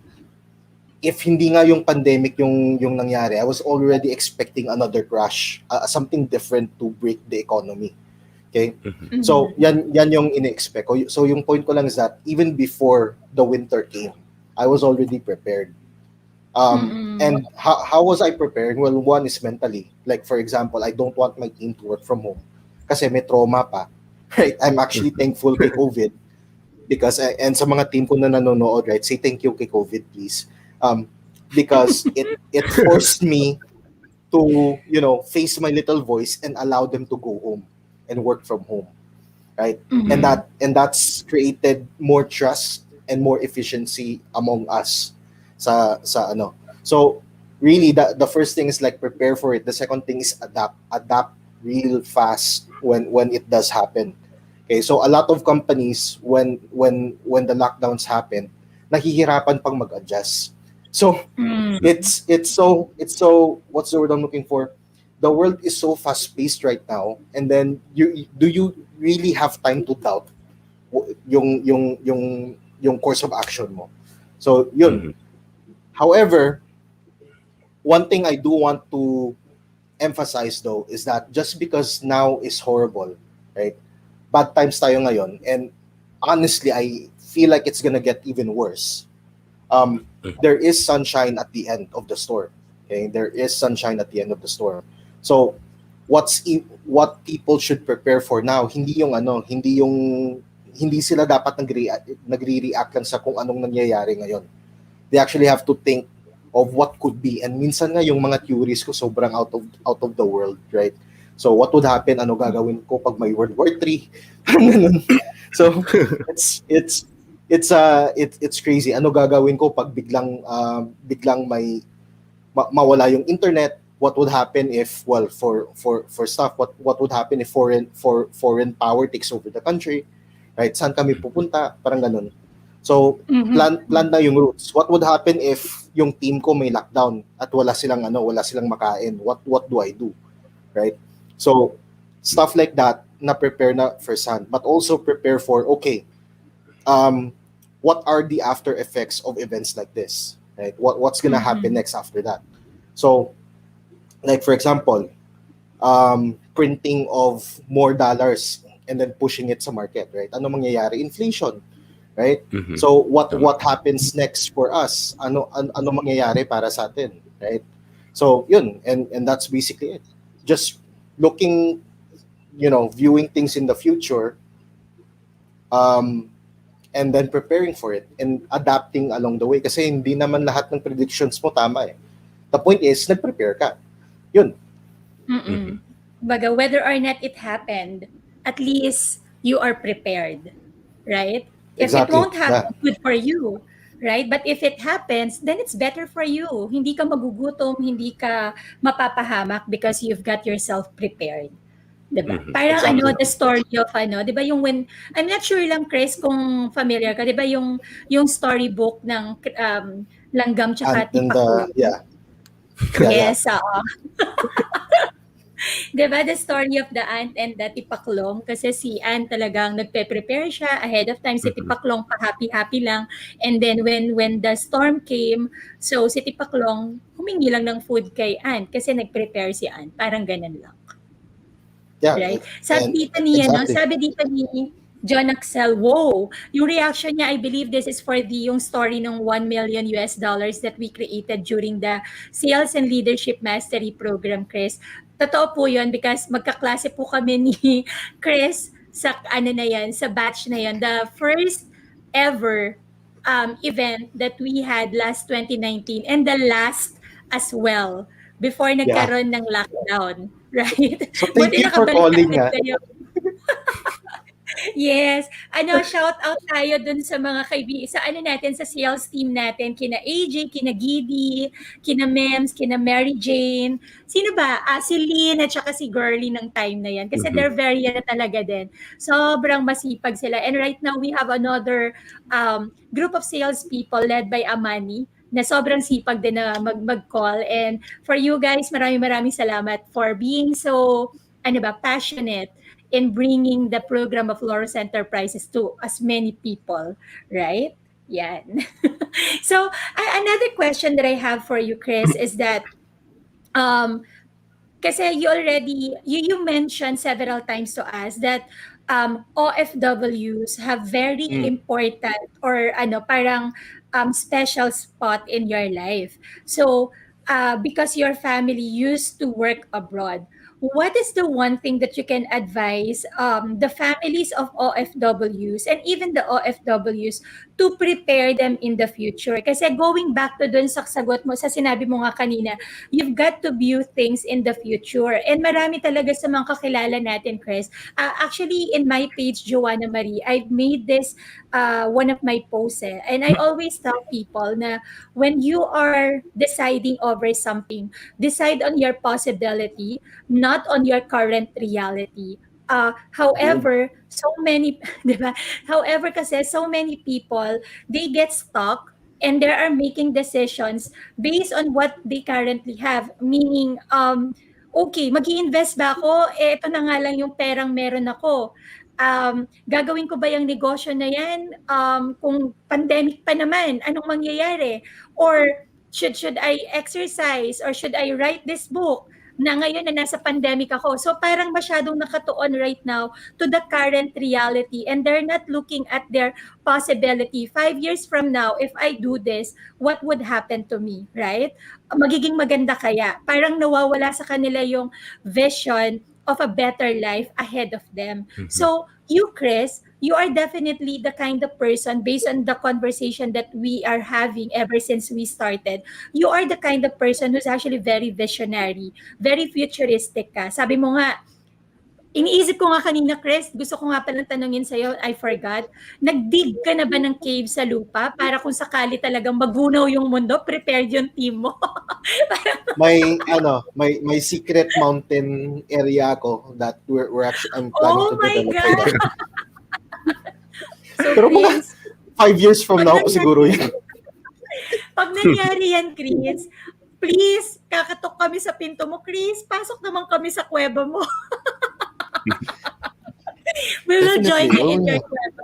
if hindi nga yung pandemic yung nangyari, I was already expecting another crash, something different to break the economy. Okay? Mhm. So yan yung ine-expect ko. So yung point ko lang is that even before the winter came, I was already prepared. Mhm. And how was I preparing? Well, one is mentally. Like for example, I don't want my team to work from home kasi may trauma pa. Right? I'm actually thankful kay COVID because and sa mga team ko na nanonood, right? Say thank you kay COVID, please. Because it forced me to, face my little voice and allow them to go home and work from home, right? And Mhm. that's created more trust and more efficiency among us sa ano. So really the first thing is like prepare for it. The second thing is adapt real fast when it does happen. Okay, so a lot of companies when the lockdowns happen, nahihirapan pang mag-adjust. So Mm. it's so what's the word I'm looking for? The world is so fast paced right now, and then you really have time to doubt yung course of action mo. So yun. Mhm. However, one thing I do want to emphasize though is that just because now is horrible, right? Bad times tayo ngayon, and honestly, I feel like it's gonna get even worse. There is sunshine at the end of the storm. Okay, there is sunshine at the end of the storm. So, what people should prepare for now? Hindi sila dapat nagre-react lang sa kung anong nangyayari ngayon. They actually have to think of what could be. And minsan nga yung mga theories ko sobrang out of the world, right? So what would happen? Ano gagawin ko pag may World War 3? So it's crazy. Ano gagawin ko pag biglang may mawala yung internet. What would happen if, well, for stuff, what would happen if foreign power takes over the country, right? Saan kami pupunta? Parang ganun. So, plan na yung routes. What would happen if yung team ko may lockdown at wala silang makain? What do I do? Right? So, stuff like that na prepare na firsthand, but also prepare for, okay, what are the after effects of events like this? Right? What's gonna happen next after that? So, like for example, printing of more dollars and then pushing it sa market, right? Ano mangyayari? Inflation, right? So what happens next for us? Ano mangyayari para sa atin, right? So yun, and that's basically it. Just looking, viewing things in the future, and then preparing for it and adapting along the way. Kasi hindi naman lahat ng predictions mo tama eh. The point is, nag-prepare ka. Yun. Baga, whether or not it happened, at least you are prepared, right? If it Exactly. won't happen, good for you, right? But if it happens, then it's better for you. Hindi ka magugutom, hindi ka mapapahamak because you've got yourself prepared. Diba? Parang Exactly. the story of diba yung when, I'm not sure lang Chris kung familiar ka, diba yung storybook ng Langgam tsaka And Tipaklong? yeah. Yes, diba the story of the ant and the tipaklong? Kasi si ant talagang nagpe-prepare siya ahead of time. Si tipaklong pa happy-happy lang. And then when the storm came, so si tipaklong humingi lang ng food kay ant kasi nag-prepare si ant. Parang ganun lang. Yeah. Right? Sabi dito ni John Axel, wow, yung reaction niya, I believe this is for yung story ng $1 million that we created during the Sales and Leadership Mastery Program, Chris. Totoo po yun because magkaklase po kami ni Chris sa sa batch na yan. The first ever event that we had last 2019 and the last as well before nagkaroon ng lockdown, right? So thank you for calling. Yes. Shout out tayo dun sa mga kaibigan, sa natin, sa sales team natin, kina AJ, kina Gidi, kina Mems, kina Mary Jane. Sino ba? Si Lynn at saka si Girly ng time na yan. Kasi they're very talaga din. Sobrang masipag sila. And right now, we have another group of sales people led by Amani na sobrang sipag din na mag-call. And for you guys, maraming salamat for being so, passionate in bringing the program of Laurus Enterprises to as many people, right? Yan. So, another question that I have for you, Chris, is that kasi you mentioned several times to us that OFWs have very important or parang special spot in your life. So, because your family used to work abroad, what is the one thing that you can advise the families of OFWs and even the OFWs to prepare them in the future? Kasi going back to dun sa sagot mo, sa sinabi mo nga kanina, you've got to view things in the future. And marami talaga sa mga kakilala natin, Chris. Actually, in my page, Joanna Marie, I've made this one of my posts. And I always tell people na when you are deciding over something, decide on your possibility, not on your current reality. However, so many, di ba? However, kasi so many people, they get stuck and they are making decisions based on what they currently have. Meaning, okay, mag-i-invest ba ako? Ito na nga lang yung perang meron ako. Gagawin ko ba yung negosyo na yan? Kung pandemic pa naman, anong mangyayari? Or should I exercise? Or should I write this book? Na ngayon na nasa pandemic ako. So parang masyadong nakatuon right now to the current reality and they're not looking at their possibility. 5 years from now, if I do this, what would happen to me, right? Magiging maganda kaya? Parang nawawala sa kanila yung vision of a better life ahead of them. So you, Chris, you are definitely the kind of person, based on the conversation that we are having ever since we started, you are the kind of person who's actually very visionary, very futuristic ka. Sabi mo nga, Iniisip ko nga kanina, Chris, gusto ko nga palang tanungin sa'yo, I forgot. Nag-dig ka na ba ng cave sa lupa para kung sakali talagang maghunaw yung mundo, prepared yung team mo? May secret mountain area ako that we're actually I'm planning Oh to my develop for God! that. So, Pero mga Chris, 5 years from pag now nangyari, siguro yun. pag nangyari yan, Chris, please, kakatok kami sa pinto mo. Chris, pasok naman kami sa kuweba mo. We will join Definitely. you in your Oh, kuweba.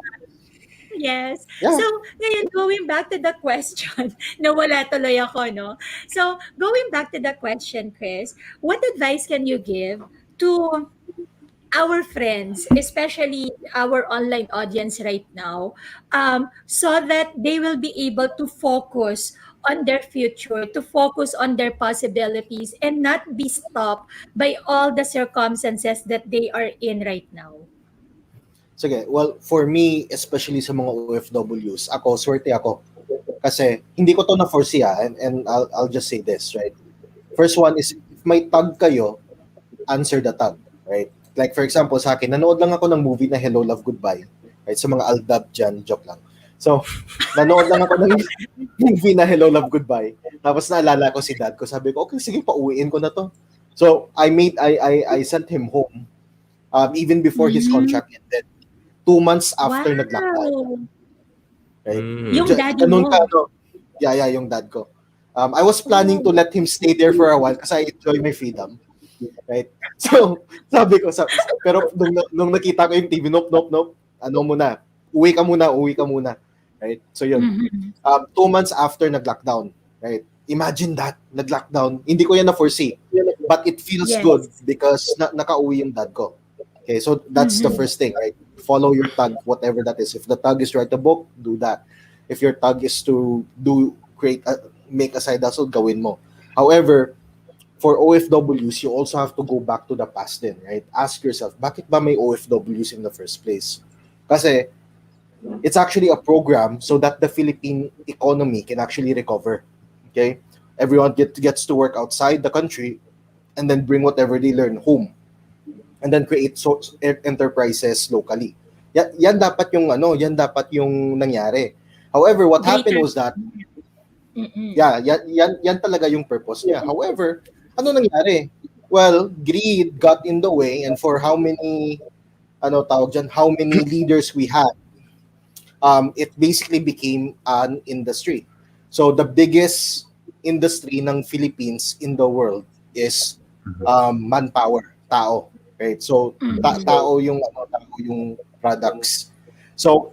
Yes. yeah. So, ngayon, going back to the question, nawala tuloy ako, no? So, going back to the question, Chris, what advice can you give to our friends, especially our online audience right now, so that they will be able to focus on their future, to focus on their possibilities, and not be stopped by all the circumstances that they are in right now? Sige, well, for me, especially sa mga OFWs, ako, swerte ako. Kasi hindi ko to na-foresee and I'll just say this, right? First one is, if may tag kayo, answer the tag, right? Like for example, sa akin, nanood lang ako ng movie na Hello, Love, Goodbye. Right? Sa mga aldab dyan, joke lang. So, nanood lang ako ng movie na Hello, Love, Goodbye. Tapos naalala ko si dad ko. Sabi ko, okay, sige, pauwiin ko na to. So, I sent him home even before his Mm. contract ended. 2 months after nag-lockdown. Wow! Right? Yung daddy Ganun mo. ka, no? Yeah, yung dad ko. I was planning to let him stay there for a while kasi I enjoy my freedom. Right? So, sabi ko, pero nung nakita ko yung TV, nope. Ano muna, uwi ka muna. Right? So yun. Mhm. 2 months after nag-lockdown. Right? Imagine that, nag-lockdown. Hindi ko yan na-foresee. But it feels Yes. good because nakauwi yung dad ko. Okay, so that's the first thing, right? Follow your tag, whatever that is. If the tag is write a book, do that. If your tag is to make a side hustle, gawin mo. However, for OFWs, you also have to go back to the past din, right? Ask yourself, bakit ba may OFWs in the first place? Kasi it's actually a program so that the Philippine economy can actually recover. Okay? Everyone gets to work outside the country and then bring whatever they learn home. And then create enterprises locally. Yan dapat yung nangyari. However, what happened was that yan talaga yung purpose niya. However, ano nangyari? Well, greed got in the way, and for how many leaders we had, it basically became an industry. So the biggest industry ng Philippines in the world is manpower, tao. Right? So tao yung products. So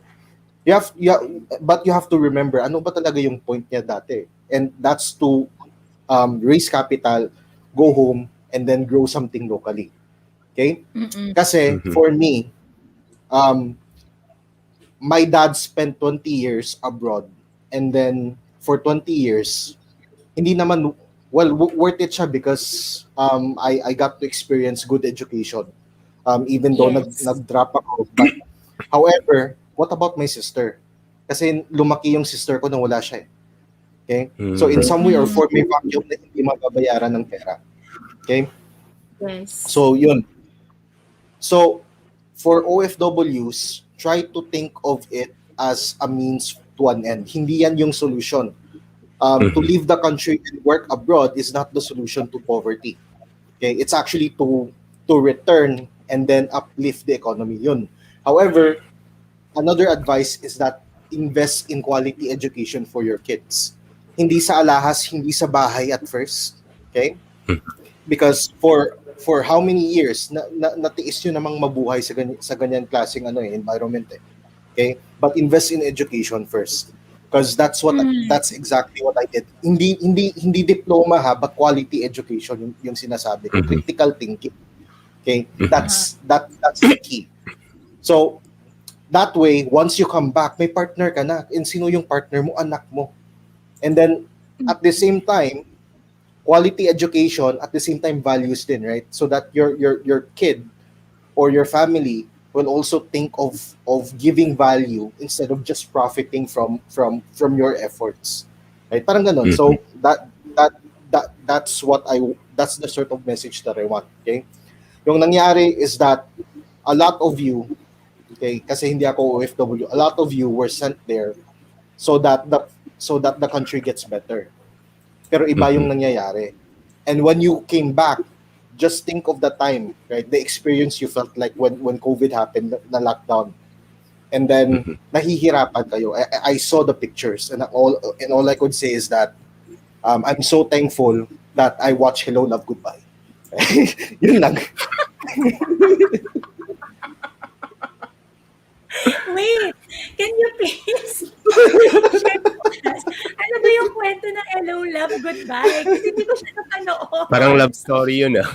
but you have to remember ano ba talaga yung point niya dati. And that's to raise capital, go home, and then grow something locally. Okay? Kasi for me, my dad spent 20 years abroad, and then for 20 years, hindi naman worth it siya because I got to experience good education. Even though Yes. nag-drop ako. But, however, what about my sister? Kasi lumaki yung sister ko nang wala siya. Okay? So in some way or form, may vacuum na hindi mababayaran ng pera. Okay? Yes. So yun. So for OFWs, try to think of it as a means to an end. Hindi yan yung solution. To leave the country and work abroad is not the solution to poverty. Okay? It's actually to return and then uplift the economy. Yun. However, another advice is that invest in quality education for your kids. Hindi sa alahas, hindi sa bahay at first. Okay? Because for how many years natiis nyo namang mabuhay sa ganyan klaseng environment Okay? But invest in education first. Because that's exactly what I did. Hindi diploma but quality education yung sinasabi ko. Critical thinking. Okay? That's the key. So that way, once you come back, may partner ka na. And sino yung partner mo? Anak mo. And then at the same time, quality education, at the same time values din, right? So that your kid or your family will also think of giving value instead of just profiting from your efforts. Right? Parang ganun. So that's the sort of message that I want, okay? Yung nangyari is that a lot of you, okay, kasi hindi ako OFW, a lot of you were sent there so that the country gets better. Pero iba yung nangyayari. And when you came back, just think of the time, right? The experience you felt like when COVID happened, na lockdown. And then nahihirapan kayo. I saw the pictures, and all I could say is that I'm so thankful that I watched Hello Love Goodbye. Yun lang. Wait, can you please share with us? Ano ba yung kwento ng Hello, Love, Goodbye? Kasi hindi ko siya napanood. Parang love story yun ah.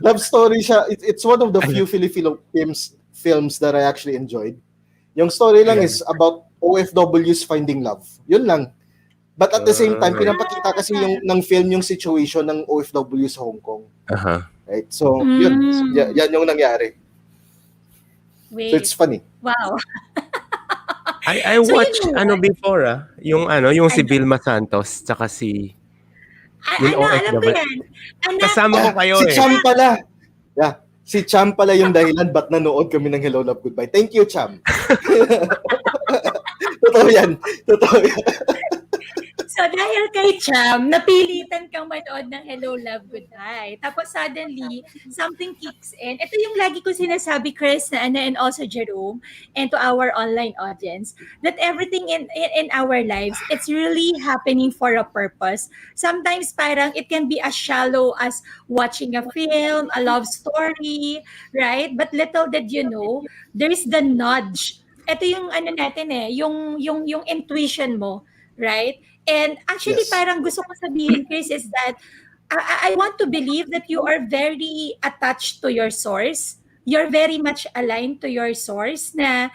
Love story siya. It's one of the few Filipino films that I actually enjoyed. Yung story lang is about OFWs finding love. Yun lang. But at the same time, pinapakita kasi ng film yung situation ng OFW sa Hong Kong. Right? So, yun. Yan yung nangyari. Wait. So, it's funny. Wow. I watched before yung si Vilma Santos tsaka si Alam ko yan. Kasama ko kayo si Cham pala. Yeah. Si Cham pala yung dahilan ba't nanood kami ng Hello Love Goodbye. Thank you, Cham. Totoo yan. So, dahil kay Cham, napilitan kang manood ng Hello, Love, Goodbye. Tapos suddenly, something kicks in. Ito yung lagi ko sinasabi, Chris, and also Jerome, and to our online audience, that everything in our lives, it's really happening for a purpose. Sometimes parang it can be as shallow as watching a film, a love story, right? But little did you know, there's the nudge. Ito yung natin yung intuition mo, right? And actually, parang gusto ko sabihin, Chris, is that I want to believe that you are very attached to your source. You're very much aligned to your source na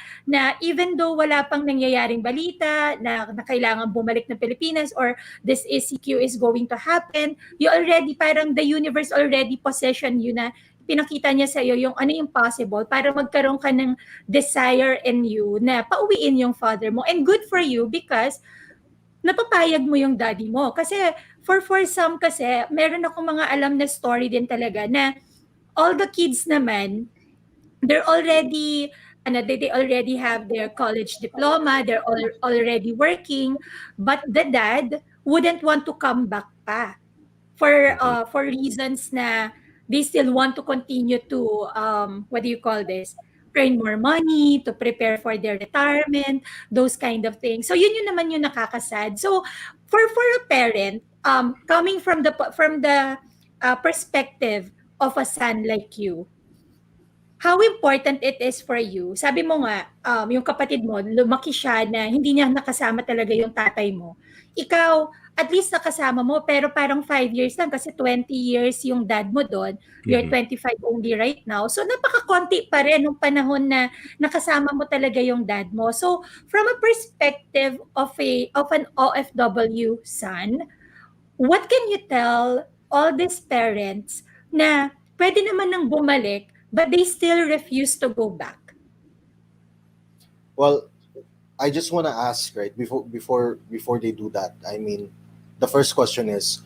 even though wala pang nangyayaring balita na kailangan bumalik ng Pilipinas or this ECQ is going to happen, you already, parang the universe already possession you na pinakita niya sa iyo yung ano yung possible para magkaroon ka ng desire in you na pauwiin yung father mo. And good for you because napapayag mo yung daddy mo. Kasi for some kasi, meron akong mga alam na story din talaga na all the kids naman, they're already, they already have their college diploma, they're already working, but the dad wouldn't want to come back pa for reasons na they still want to continue to, what do you call this? Earn more money, to prepare for their retirement, those kind of things. So yun naman yung nakakasad. So for a parent, coming from the perspective of a son like you, how important it is for you. Sabi mo nga, yung kapatid mo, lumaki siya na hindi niya nakasama talaga yung tatay mo. Ikaw, at least nakasama mo, pero parang 5 years lang kasi 20 years yung dad mo doon. You're 25 only right now. So, napaka-konti pa rin nung panahon na nakasama mo talaga yung dad mo. So, from a perspective of an OFW son, what can you tell all these parents na pwede naman nang bumalik but they still refuse to go back? Well, I just want to ask, right, before they do that, I mean, the first question is,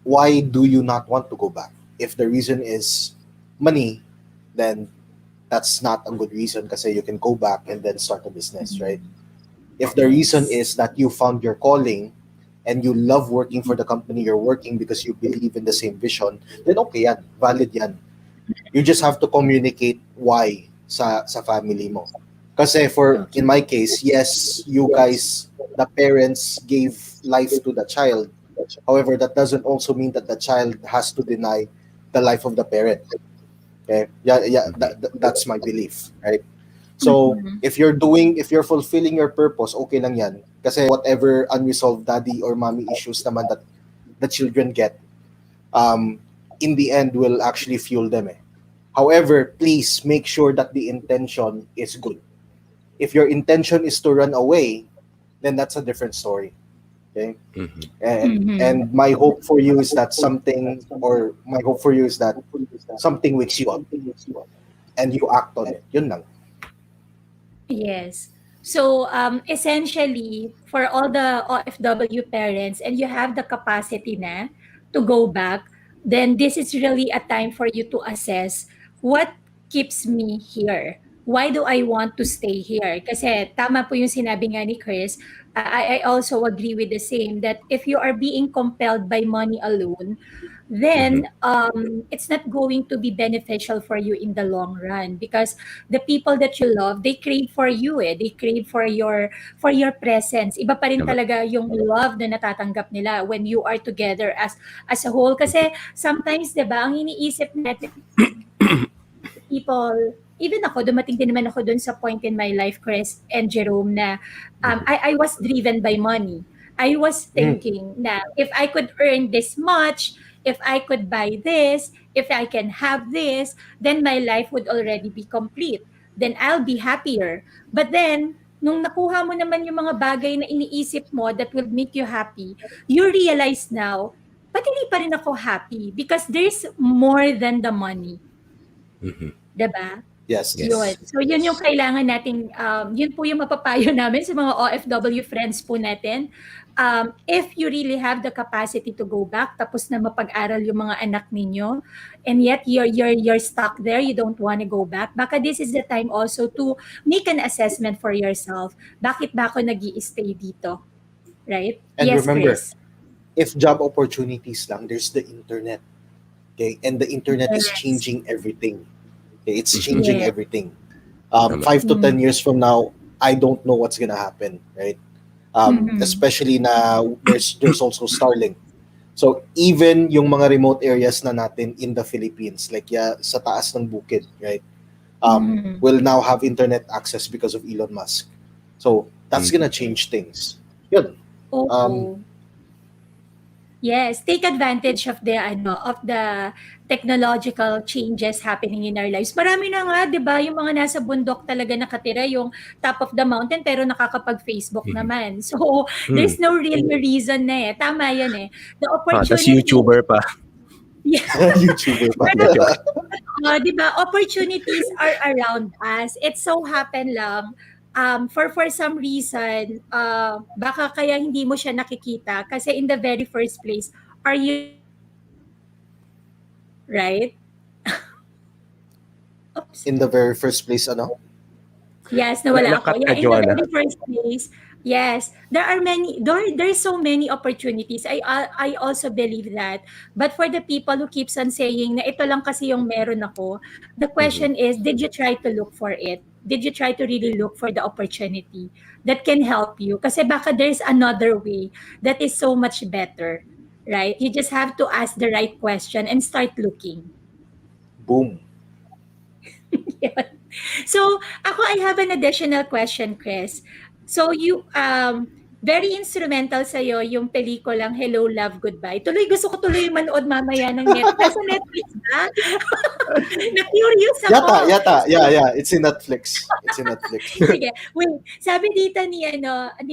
why do you not want to go back? If the reason is money, then that's not a good reason kasi you can go back and then start a business, right? If the reason is that you found your calling and you love working for the company you're working because you believe in the same vision, then okay yan, valid yan. You just have to communicate why sa family mo. Kasi in my case, yes, you guys, the parents gave life to the child. However, that doesn't also mean that the child has to deny the life of the parent. Okay? That's my belief, right? So, if you're fulfilling your purpose, okay lang yan. Kasi whatever unresolved daddy or mommy issues naman that the children get, in the end will actually fuel them. However, please make sure that the intention is good. If your intention is to run away, then that's a different story. Okay? And my hope for you is that something wakes you up and you act on it. Yun lang. Yes. So essentially, for all the OFW parents, and you have the capacity na to go back, then this is really a time for you to assess what keeps me here. Why do I want to stay here? Kasi tama po yung sinabi nga ni Chris. I also agree with the same that if you are being compelled by money alone, Mhm. then it's not going to be beneficial for you in the long run, because the people that you love, they crave for you, they crave for your presence. Iba pa rin Tama. talaga yung love na natatanggap nila when you are together as a whole. Kasi sometimes, 'di ba, ang iniisip natin, people, even ako, dumating din naman ako dun sa point in my life, Chris and Jerome, na I was driven by money. I was Mm. thinking na if I could earn this much, if I could buy this, if I can have this, then my life would already be complete. Then I'll be happier. But then, nung nakuha mo naman yung mga bagay na iniisip mo that will make you happy, you realize now, ba't hindi pa rin ako happy? Because there's more than the money. Mhm. 'Di ba? Yes. Yun. Yes. So yun yung kailangan nating yun po yung mapapayo namin sa mga OFW friends po natin. If you really have the capacity to go back, tapos na mapag-aral yung mga anak ninyo, and yet you're stuck there, you don't want to go back, baka this is the time also to make an assessment for yourself. Bakit ba ako nag-i-stay dito? Right? And Yes, remember, Chris. if job opportunities lang, there's the internet. Okay, and the internet is Yes. changing everything. Okay, it's Mhm. changing Yeah. everything. Tama. 5 to 10 years from now, I don't know what's gonna happen, right? Mhm. Especially now, there's also Starlink. So even yung mga remote areas na natin in the Philippines, like sa taas ng bukid, right? Mhm. Will now have internet access because of Elon Musk. So that's gonna change things. Yun. Um, Oo. Yes, take advantage of the technological changes happening in our lives. Marami na nga, 'di ba, yung mga nasa bundok talaga nakatira, yung top of the mountain pero nakakapag-Facebook Mhm. naman. So, Hmm. there's no real reason na Tama 'yan The Tas opportunity, YouTuber pa. yeah. YouTuber pa. Hindi, joke. 'Di ba, opportunities are around us. It so happen lang, for some reason, baka kaya hindi mo siya nakikita kasi in the very first place, are you right? Oops. In the very first place, ano? Yes, nawala ako. Nakat ka, Yeah, in the Joanna. very first place, yes, there's so many opportunities. I also believe that. But for the people who keeps on saying na ito lang kasi yung meron ako, the Mhm. question is, did you try to look for it? Did you try to really look for the opportunity that can help you? Kasi baka there's another way that is so much better, right? You just have to ask the right question and start looking. Boom. Yun. So, I have an additional question, Chris. So, very instrumental sa'yo yung pelikulang Hello, Love, Goodbye. Gusto ko tuloy manood mamaya ng nasa Netflix ba? Na-curious Yata, ako. yata. Yeah. It's in Netflix. It's in Netflix. Sige, wait. Sabi dito ni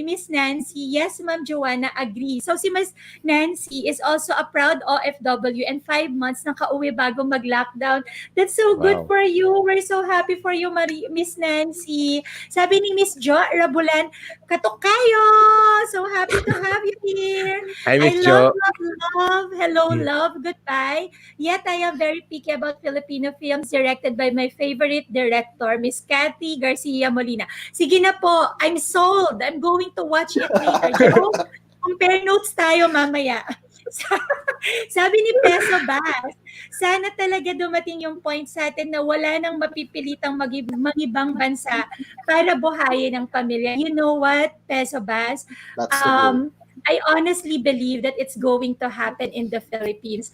Miss Nancy, yes, Ma'am Joanna, agree. So si Miss Nancy is also a proud OFW and 5 months nakauwi bago mag-lockdown. That's so good Wow. for you. We're so happy for you, Miss Nancy. Sabi ni Miss Jo Rabulan, katok kayo! So happy to have you here. Hi, I Miss love, Jo. love, love. Hello, Hmm. love, goodbye. Yet I am very picky about Filipino films directed by my favorite director, Miss Cathy Garcia Molina. Sige na po, I'm sold. I'm going to watch it later. Jerome, compare notes tayo mamaya. Sabi ni Peso Bass, sana talaga dumating yung point sa atin na wala nang mapipilitang mag-ibang bansa para buhayin ang pamilya. You know what, Peso Bass? That's the goal. I honestly believe that it's going to happen in the Philippines.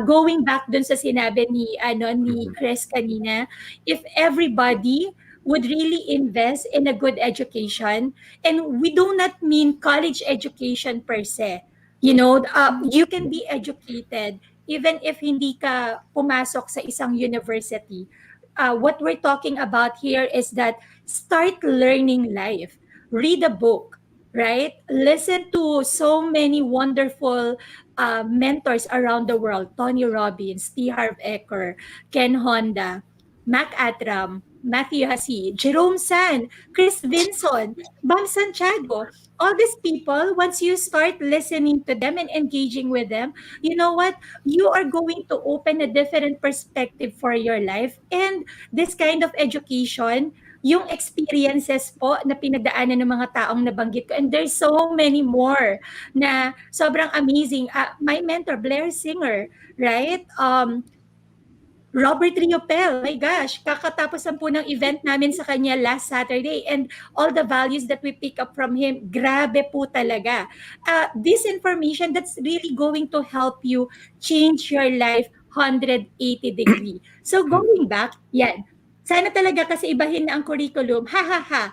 Going back dun sa sinabi ni Mhm. Chris kanina, if everybody would really invest in a good education, and we do not mean college education per se. You can be educated even if hindi ka pumasok sa isang university. What we're talking about here is that start learning life. Read a book, right? Listen to so many wonderful mentors around the world. Tony Robbins, T. Harv Eker, Ken Honda. Mac Atram, Matthew Hasi, Jerome San, Cris Vinson, Bam Santiago. All these people, once you start listening to them and engaging with them, you know what? You are going to open a different perspective for your life. And this kind of education, yung experiences po na pinagdaanan ng mga taong nabanggit ko. And there's so many more na sobrang amazing. My mentor, Blair Singer, right? Robert Riopel, my gosh, kakatapos lang po ng event namin sa kanya last Saturday and all the values that we pick up from him, grabe po talaga. This information that's really going to help you change your life 180 degree. So going back, yan. Sana talaga kasi ibahin na ang curriculum. Ha ha ha.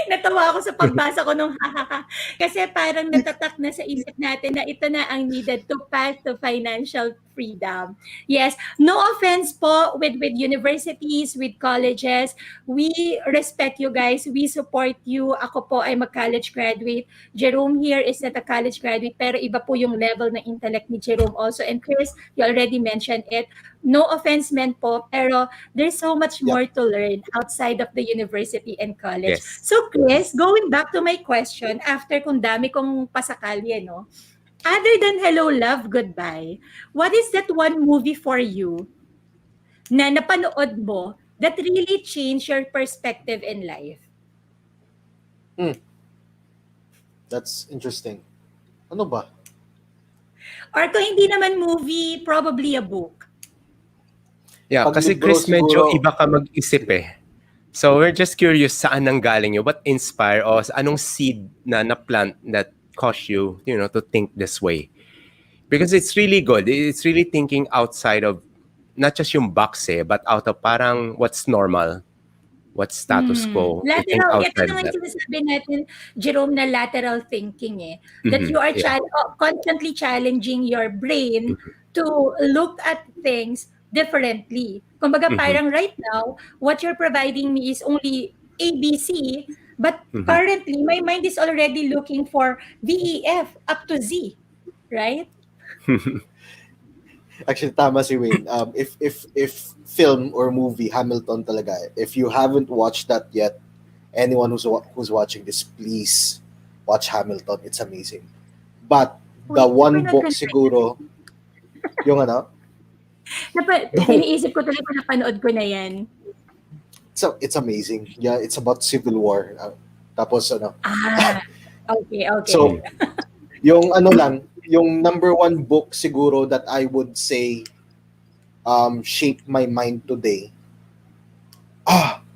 Natawa ako sa pagbasa ko nung hahaha. Kasi parang natatak na sa isip natin na ito na ang needed to path to financial freedom. Yes, no offense po with universities, with colleges. We respect you guys. We support you. Ako po ay mag-college graduate. Jerome here is not a college graduate, pero iba po yung level ng intellect ni Jerome also. And Chris, you already mentioned it. No offense meant po, pero there's so much more to learn outside of the university and college. Yes. So Chris, going back to my question, after kung dami kong pasakalye, no? Other than Hello, Love, Goodbye, what is that one movie for you na napanood mo that really changed your perspective in life? That's interesting. Ano ba? Or kung hindi naman movie, probably a book. Yeah, Pag kasi libro, Chris, medyo siguro- iba ka mag-isip eh. So we're just curious saan nanggaling yun? What inspired o anong seed na na-plant that caused you, to think this way? Because it's really good. It's really thinking outside of not just yung box but out of parang what's normal, what's status quo. I think Lateral, ito outside na of nga that. yung sinasabi natin, Jerome, na lateral thinking eh. That you are constantly challenging your brain to look at things differently. Kumbaga parang right now, what you're providing me is only ABC, but currently, my mind is already looking for DEF up to Z. Right? Actually, tama si Wayne. If film or movie, Hamilton talaga. If you haven't watched that yet, anyone who's watching this, please watch Hamilton. It's amazing. But the one book siguro, yung ano? Iniisip ko tuloy kung napanood ko na yan. So it's amazing. Yeah, it's about civil war. Tapos ano? Okay. So yung ano lang, yung number one book siguro that I would say shaped my mind today.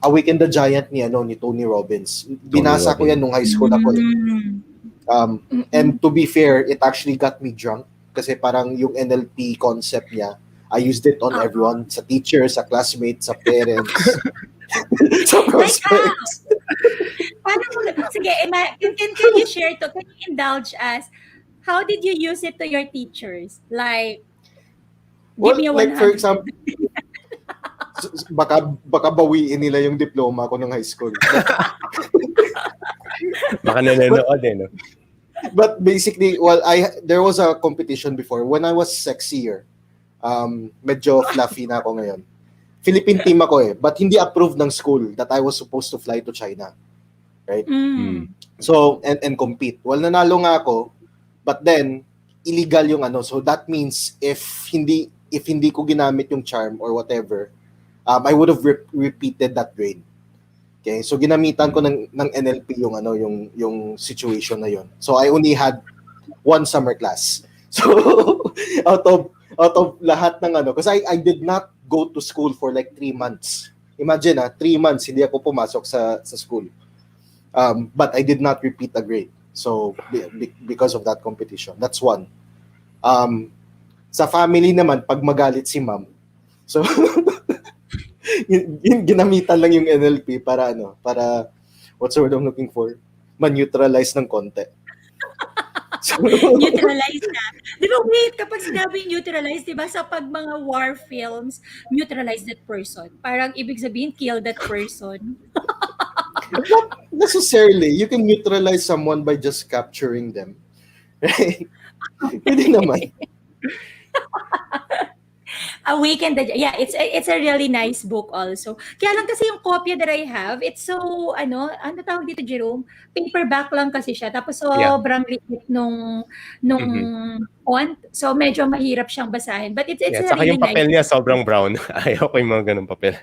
Awaken the Giant ni Tony Robbins. Binasa ko yan nung high school ako. And to be fair, it actually got me drunk kasi parang yung NLP concept niya, I used it on everyone, sa teachers, sa classmates, sa parents, sa prospects. Sige, can you share to? Can you indulge us? How did you use it to your teachers? Like, give me a 100. Like for example, baka bawiin nila yung diploma ko ng high school. Baka nanonood eh, no? But basically, there was a competition before when I was sexier. Medyo fluffy na ako ngayon. Philippine team ako eh, but hindi approved ng school that I was supposed to fly to China. Right? So, and compete. Well, nanalo nga ako, but then, illegal yung So that means, if hindi ko ginamit yung charm or whatever, I would have repeated that grade. Okay? So, ginamitan ko ng NLP yung situation na yun. So, I only had one summer class. So, out of lahat ng kasi I did not go to school for like 3 months. Imagine 3 months hindi ako pumasok sa school. But I did not repeat a grade. So because of that competition. That's one. Sa family naman pag magalit si ma'am. So ginamitan lang yung NLP para what's the word I'm looking for? Man-neutralize ng konti. So, neutralize na. Di ba, wait, kapag sinabi neutralize, di ba, sa pag mga war films, neutralize that person. Parang ibig sabihin, kill that person. Not necessarily. You can neutralize someone by just capturing them. Right? Pwede naman. Awaken the yeah, it's a really nice book also. Kaya lang kasi yung copy that I have, it's so ano tawag dito Jerome? Paperback lang kasi siya. Tapos Yeah. sobrang liit nung Mhm. font. So medyo mahirap siyang basahin. But it's Yeah, a saka really yung nice papel niya book. sobrang brown. Ayaw ko yung mga ganung papel.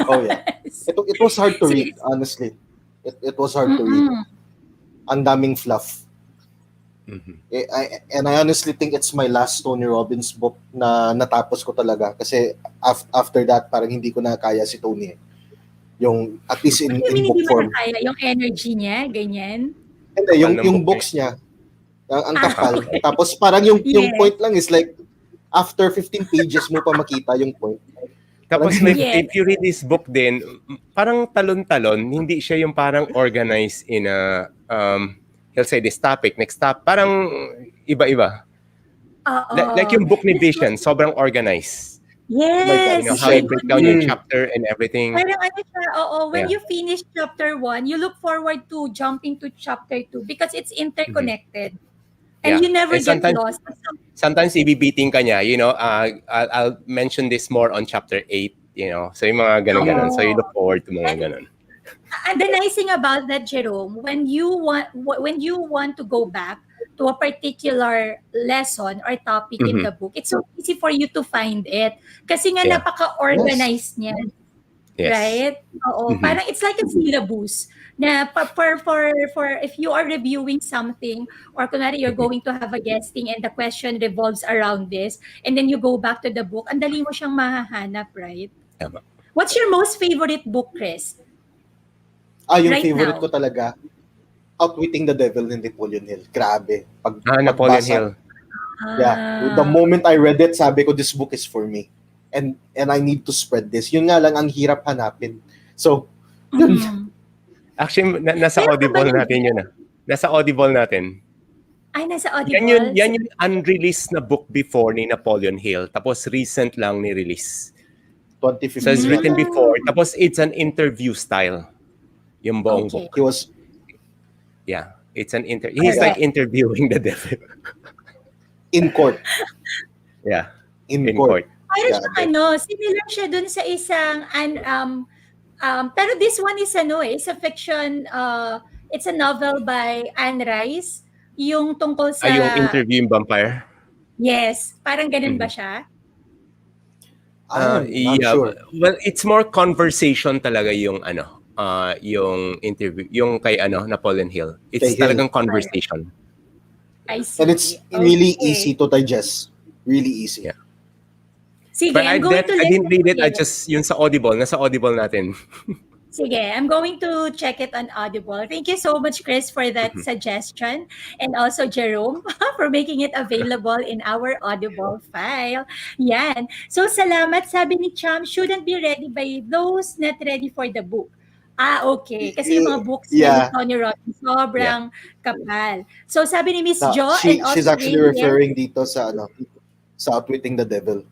Oh yeah. Yes. It was hard to Sige. read, honestly. It was hard to read. Mm-mm. Ang daming fluff. Mhm. I honestly think it's my last Tony Robbins book na natapos ko talaga kasi after that parang hindi ko na kaya si Tony. Yung at least What do you in mean book hindi mo na form. kaya yung energy niya, ganyan? Hindi, Kapal yung ng yung book eh. books niya, ang Ah, kapal. okay. Tapos parang yung Yes. point lang is like after 15 pages mo pa makita yung point. Parang Tapos may, Yes. if you read this book din, parang talon-talon, hindi siya yung parang organized in a, he'll say this topic, next topic, parang iba-iba. Like Oo. yung book ni This Vision, was sobrang organized. oh my god, You know, yes, he how you said, break down your yes. chapter and everything. Parang ano siya, oo, when Yeah. you finish chapter 1, you look forward to jumping to chapter 2 because it's Mhm. interconnected. And Yeah. you never And get sometimes, lost. ibibiting ka niya, you know, I'll mention this more on chapter 8, you know. So yung mga ganun-ganun. So you Oo. look forward to mga And ganun. the nice thing about that, Jerome, when you want to go back to a particular lesson or topic in Mhm. the book, it's so easy for you to find it. Kasi nga Yeah. yes. napaka-organized niya. Yes. Right? Oo, Mhm. parang it's like a syllabus na for if you are reviewing something or kunwari you're Mhm. going to have a guesting and the question revolves around this and then you go back to the book, ang dali mo siyang mahahanap, right? Tama. What's your most favorite book, Chris? Yung Right favorite ko now? talaga, Outwitting the Devil ni Napoleon Hill. Grabe. Napoleon Pagbasa, Hill. yeah, the Ah, moment I read it, sabi ko, this book is for me. And I need to spread this. Yun nga lang, ang hirap hanapin. So, yun. mm. Actually, nasa Meron ka ba Audible yun? natin yun. Nasa Audible natin. Ay, nasa Yan yun, Audible? yan yung unreleased na book before ni Napoleon Hill. Tapos recent lang ni-release. So it's 2015 written yata. before. Mm, Tapos it's an interview style. Yung buong okay. He book. was, Yeah. It's an he's like Alright. interviewing the devil. in court. Yeah. In In court. court. Parang siyang Grabe. similar siya dun sa isang pero this one is is a fiction, it's a novel by Anne Rice, yung tungkol sa Yung interviewing vampire. yes, parang ganun ba Mhm. siya? I'm not Yeah. sure. Well, it's more conversation talaga yung yung interview, yung kay Napoleon Hill. It's Kay Hill. talagang conversation. I And it's see. really Okay. easy to digest. Really easy. Yeah. Sige, But I'm going to I didn't listen read it. to I it. just yun sa Audible, nasa Audible natin. Sige, I'm going to check it on Audible. Thank you so much, Chris, for that Mhm. suggestion. And also, Jerome, for making it available in our Audible file. Yan. So, salamat. Sabi ni Cham, shouldn't be ready by those not ready for the book. Okay. Kasi yung mga books niya ni Yeah. Tony Robbins, Yeah. sobrang kapal. So, sabi ni Miss Na, Jo, and she's also actually Rainier, referring dito sa sa Outwitting the Devil.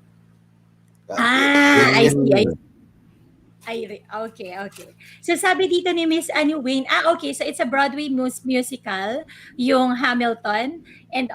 I see, I Mm. see. Okay, okay. So sabi dito ni Miss Annie Wayne, okay, so it's a Broadway musical, yung Hamilton, and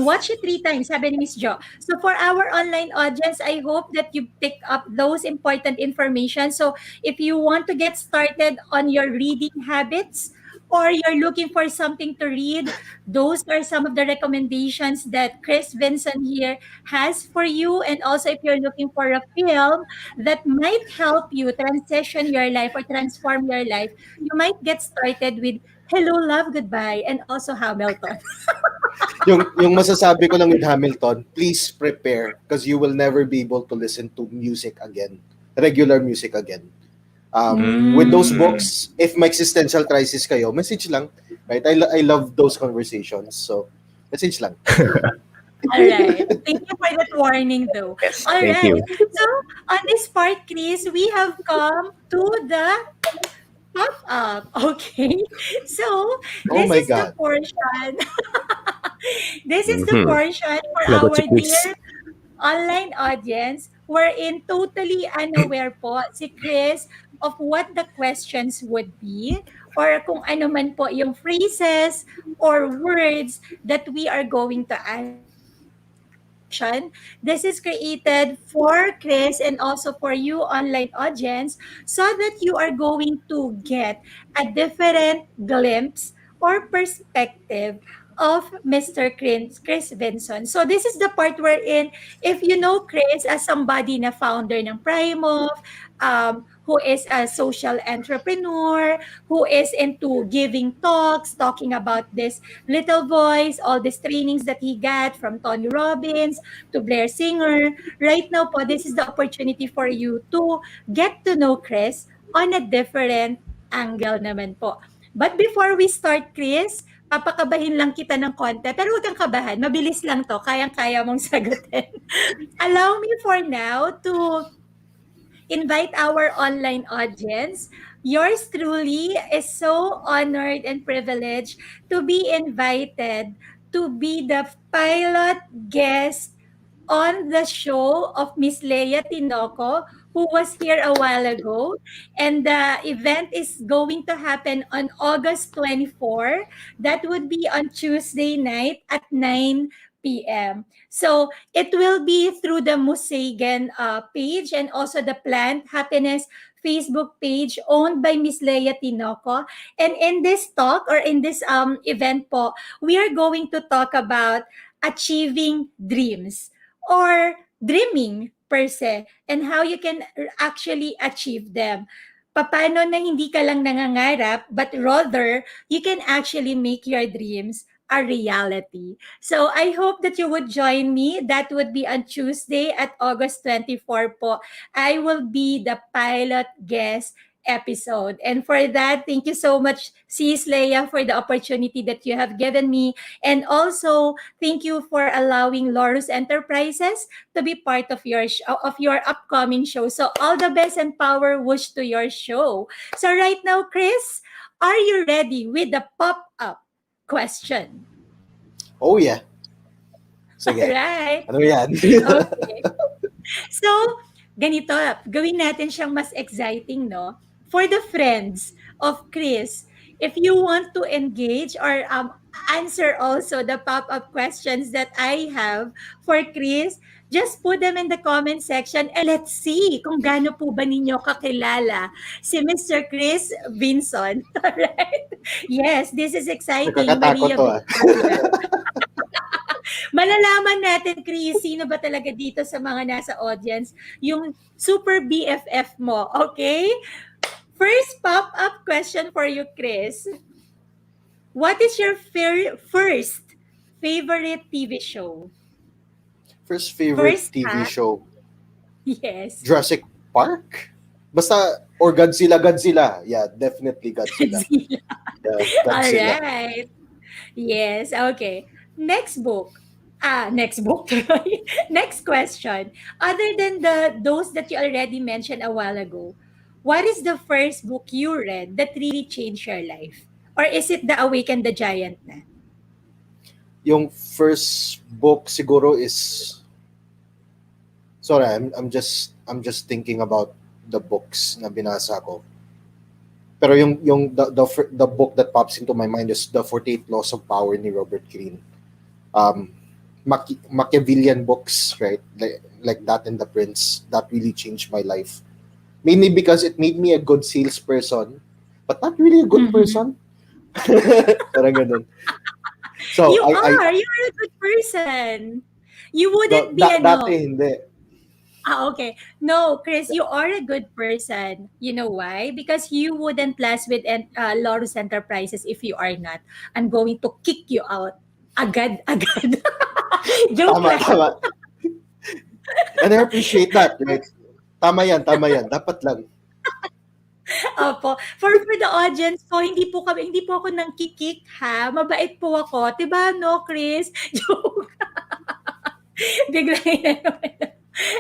watch it 3 times, sabi ni Miss Jo. So for our online audience, I hope that you pick up those important information. So if you want to get started on your reading habits, or you're looking for something to read, those are some of the recommendations that Cris Vinson here has for you. And also, if you're looking for a film that might help you transition your life or transform your life, you might get started with Hello, Love, Goodbye, and also Hamilton. yung masasabi ko lang with Hamilton, please prepare because you will never be able to listen to music again, regular music again. With those books, if may existential crisis kayo, message lang, right? I love those conversations. So, message lang. All right. Thank you for that warning, though. Yes. All Thank right. you. So, on this part, Chris, we have come to the pop-up. Okay. So, Oh this my is the God. portion. This is the Mhm. portion for Lagot our si Chris. dear online audience wherein totally unaware po si Chris of what the questions would be or kung ano man po yung phrases or words that we are going to answer. section. This is created for Chris and also for you online audience so that you are going to get a different glimpse or perspective of Mr. Chris Vinson. So this is the part wherein if you know Chris as somebody na founder ng Primof, who is a social entrepreneur, who is into giving talks, talking about this little voice, all these trainings that he got from Tony Robbins to Blair Singer. Right now po, this is the opportunity for you to get to know Chris on a different angle naman po. But before we start, Chris, papakabahin lang kita ng konti. Pero huwag kang kabahan. Mabilis lang to. Kayang-kaya mong sagutin. Allow me for now to invite our online audience. Yours truly is so honored and privileged to be invited to be the pilot guest on the show of Miss Leia Tinoco, who was here a while ago. And the event is going to happen on August 24. That would be on Tuesday night at 9 p.m. So it will be through the Musagan page and also the Plant Happiness Facebook page owned by Miss Leia Tinoco. And in this talk or in this event po, we are going to talk about achieving dreams or dreaming per se and how you can actually achieve them. Paano na hindi ka lang nangangarap but rather you can actually make your dreams a reality. So I hope that you would join me. That would be on Tuesday at August 24 po. I will be the pilot guest episode. And for that, thank you so much, Sis Leia, for the opportunity that you have given me. And also, thank you for allowing Laurus Enterprises to be part of your upcoming show. So all the best and power wish to your show. So right now, Chris, are you ready with the pop-up question? Oh yeah. Sige. Alright. Ano yan? Okay. So, ganito, gawin natin siyang mas exciting, no? For the friends of Chris, if you want to engage or answer also the pop-up questions that I have for Chris, just put them in the comment section and let's see kung gaano po ba ninyo kakilala si Mr. Cris Vinson. Alright? Yes, this is exciting. Nakakatakot Maria to Victoria. Malalaman natin, Chris, sino ba talaga dito sa mga nasa audience yung super BFF mo, okay? First pop-up question for you, Chris. What is your first favorite TV show? First favorite First, TV show? Yes. Jurassic Park? Basta, or Godzilla. Yeah, definitely Godzilla. Godzilla. Yeah, Godzilla. Alright. Yes, okay. Next book. Next book. Next question. Other than those that you already mentioned a while ago, what is the first book you read that really changed your life? Or is it The Awaken the Giant na? Yung first book siguro is, sorry, I'm just thinking about the books na binasa ko. Pero the book that pops into my mind is The 48 Laws of Power ni Robert Greene. Machiavellian books, right? Like that and The Prince, that really changed my life. Mainly because it made me a good salesperson, but not really a good person. Parang ganun. So You're a good person. You wouldn't be dati hindi. Okay. No, Chris, you are a good person. You know why? Because you wouldn't last with Laurus Enterprises if you are not. I'm going to kick you out. Agad. Joke lang. Tama. And I appreciate that, right? Tama yan. Dapat lang. Opo. For the audience ko, hindi po ako nang kikik, ha? Mabait po ako. Diba, no, Chris? Joke. Bigla yan.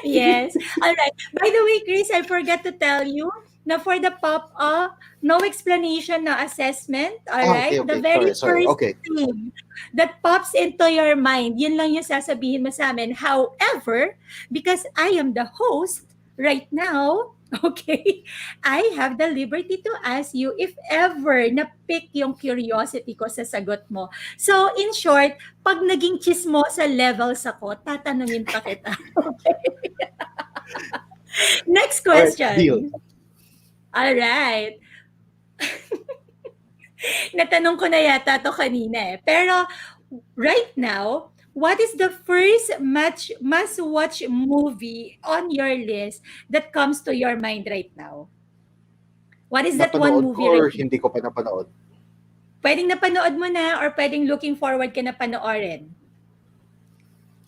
Yes. All right. By the way, Chris, I forgot to tell you na for the pop-up, no explanation, no assessment. All right? Okay. The very Sorry. first Okay. thing that pops into your mind, yun lang yung sasabihin mo sa amin. However, because I am the host right now, Okay, I have the liberty to ask you if ever na-pick yung curiosity ko sa sagot mo. So, in short, pag naging chismosa levels ako, tatanungin pa kita. Okay. Next All right, deal. question. All right. Natanong ko na yata to kanina eh. Pero right now, what is the first must-watch movie on your list that comes to your mind right now? What is that one Napanood ko movie or right now? hindi ko pa napanood? Pwedeng napanood mo na or pwedeng looking forward ka na panoorin?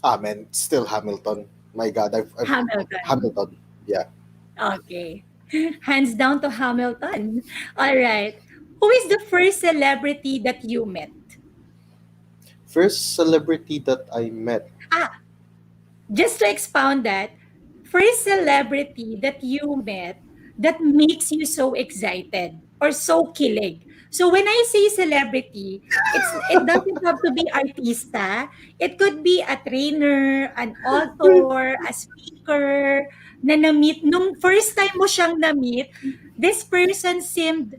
Man, still Hamilton. My God, Hamilton. Hamilton. Yeah. Okay. Hands down to Hamilton. All right. Who is the first celebrity that you met? First celebrity that I met. Ah, just to expound that, first celebrity that you met that makes you so excited or so kilig. So when I say celebrity, it doesn't have to be artista. It could be a trainer, an author, a speaker na na-meet. Nung first time mo siyang na-meet, this person seemed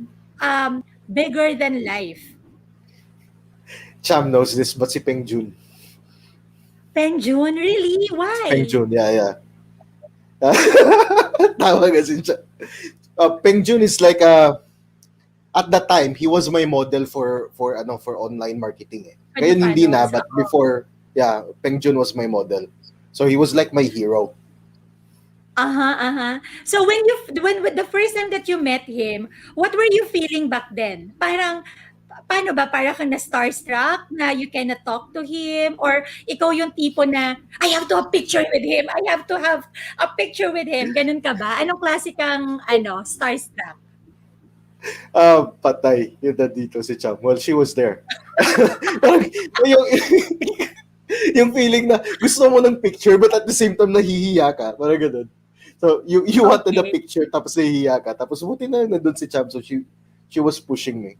bigger than life. Cham knows this, but si Peng Joon. Peng Joon, really? Peng Why? Joon, yeah. Tawa kasi siya. Peng Joon is like at that time he was my model for online marketing eh. For the Ngayon hindi na, funnels. but before, yeah, Peng Joon was my model. So he was like my hero. So when the first time that you met him, what were you feeling back then? Parang paano ba? Para kang na starstruck na you cannot talk to him or ikaw yung tipo na I have to have picture with him. I have to have a picture with him. Ganun ka ba? Anong klase kang starstruck? Patay yung dito si Cham. Well, she was there. Parang, yung, yung feeling na gusto mo ng picture but at the same time nahihiya ka. Parang ganun. So, you wanted a Okay. picture tapos nahihiya ka. Tapos buti na nandun si Cham. So, she was pushing me.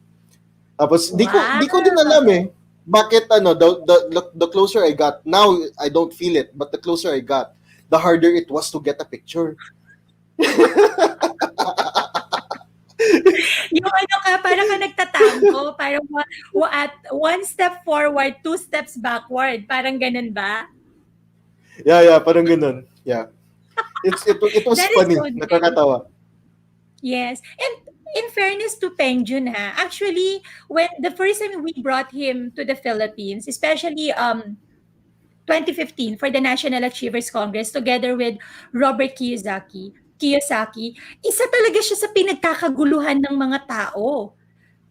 Tapos, di ko din alam eh. Bakit the closer I got, now I don't feel it, but the closer I got, the harder it was to get a picture. Yung parang ka nagtatampo, parang at one step forward, two steps backward. Parang ganun ba? Yeah, parang ganun. Yeah. It was That is funny. so nice. Nakakatawa. Yes. And in fairness to Peng Joon, actually, when the first time we brought him to the Philippines, especially 2015 for the National Achievers Congress together with Robert Kiyosaki, isa talaga siya sa pinagkakaguluhan ng mga tao.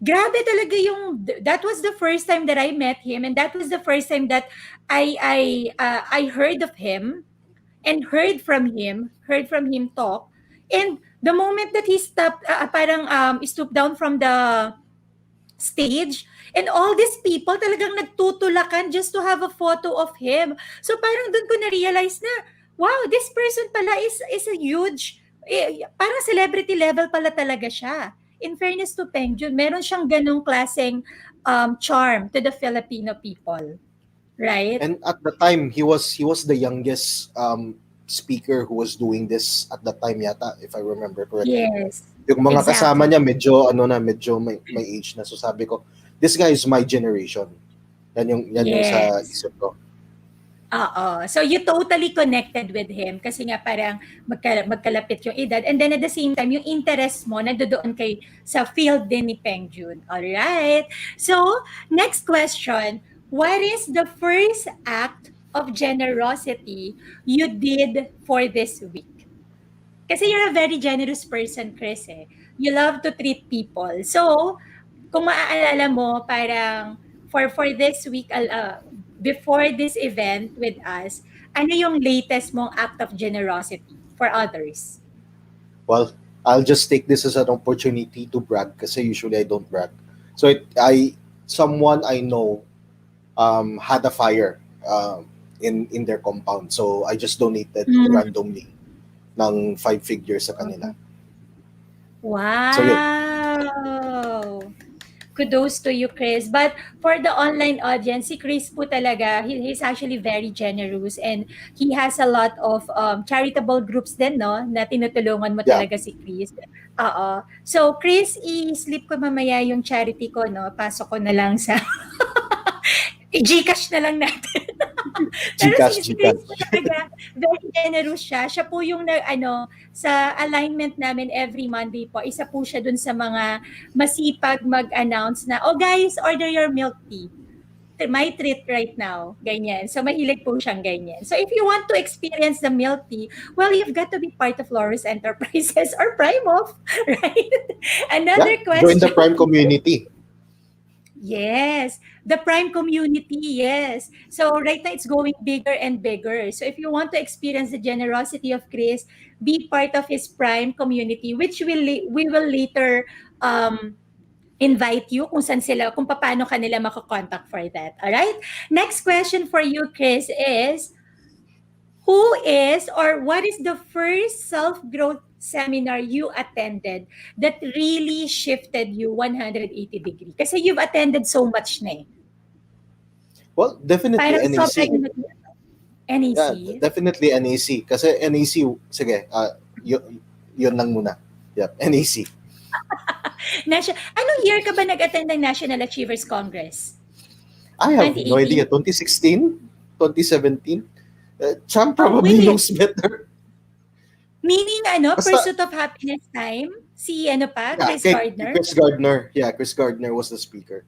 Grabe talaga that was the first time that I met him and that was the first time that I heard of him and heard from him talk. And the moment that he stooped down from the stage, and all these people talagang nagtutulakan just to have a photo of him. So parang doon ko na-realize na, wow, this person pala is a huge, parang celebrity level pala talaga siya. In fairness to Peng Joon, meron siyang ganong klaseng charm to the Filipino people. Right? And at the time, he was the youngest speaker who was doing this at that time yata, if I remember correctly. Yes. Yung mga Exactly. kasama niya medyo may age na. So sabi ko, this guy is my generation. Yan yung sa Yes. isip ko. Oo. So you totally connected with him kasi nga parang magkalapit yung edad and then at the same time yung interest mo nandoon kay sa field din ni Peng Joon. All right. So, next question, what is the first act of generosity you did for this week? Kasi you're a very generous person, Cris eh. You love to treat people. So, kung maaalala mo, parang for this week, before this event with us, ano yung latest mong act of generosity for others? Well, I'll just take this as an opportunity to brag kasi usually I don't brag. So someone I know had a fire in their compound. So I just donated randomly ng 5 figures sa kanila. Wow! So, yun. Kudos to you, Chris. But for the online audience, si Chris po talaga, he's actually very generous and he has a lot of charitable groups din, no? Na tinutulungan mo Yeah. talaga si Chris. Oo. So, Chris, i-slip ko mamaya yung charity ko, no? Pasok ko na lang sa i-Gcash na lang natin. Pero Gcash, si Chris po Gcash. talaga, very generous siya. Siya po yung sa alignment namin every Monday po. Isa po siya dun sa mga masipag mag-announce na, oh guys, order your milk tea. My treat right now. Ganyan. So, mahilig po siyang ganyan. So, if you want to experience the milk tea, well, you've got to be part of Laurus Enterprises or Primof, right? Yeah, Another join the question. Prime community. Yes, the Prime community, yes. So right now it's going bigger and bigger. So if you want to experience the generosity of Chris, be part of his Prime community, which we will later invite you kung saan sila, kung paano kanila makakontakt for that. All right? Next question for you, Chris, is who is or what is the first self-growth seminar you attended that really shifted you 180 degree? Kasi you've attended so much na eh. Well, definitely Parang NAC. sobrang NAC? Yeah, definitely NAC. Kasi NAC, sige, yun lang muna. Yep, NAC. Anong year ka ba nag-attend ng National Achievers Congress? I have no 2018? idea. 2016? 2017? Cham Oh, probably wait. knows better. Meaning Basta- Pursuit of Happiness time? Si Chris kay Gardner? Chris Gardner. Yeah, Chris Gardner was the speaker.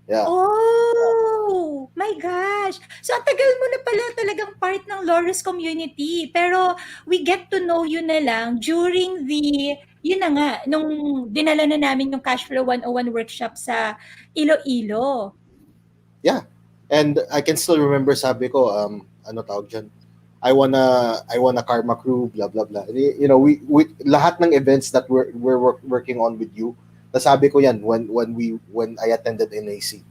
Yeah. Oh, my gosh. So, ang tagal mo na pala talagang part ng Laurus community. Pero, we get to know you na lang during yun na nga, nung dinala na namin yung Cash Flow 101 workshop sa Iloilo. Yeah. And I can still remember sabi ko, ano tawag dyan? I wanna karma crew, blah, blah, blah. You know, we lahat ng events that we're working on with you, nasabi ko yan when I attended NAC.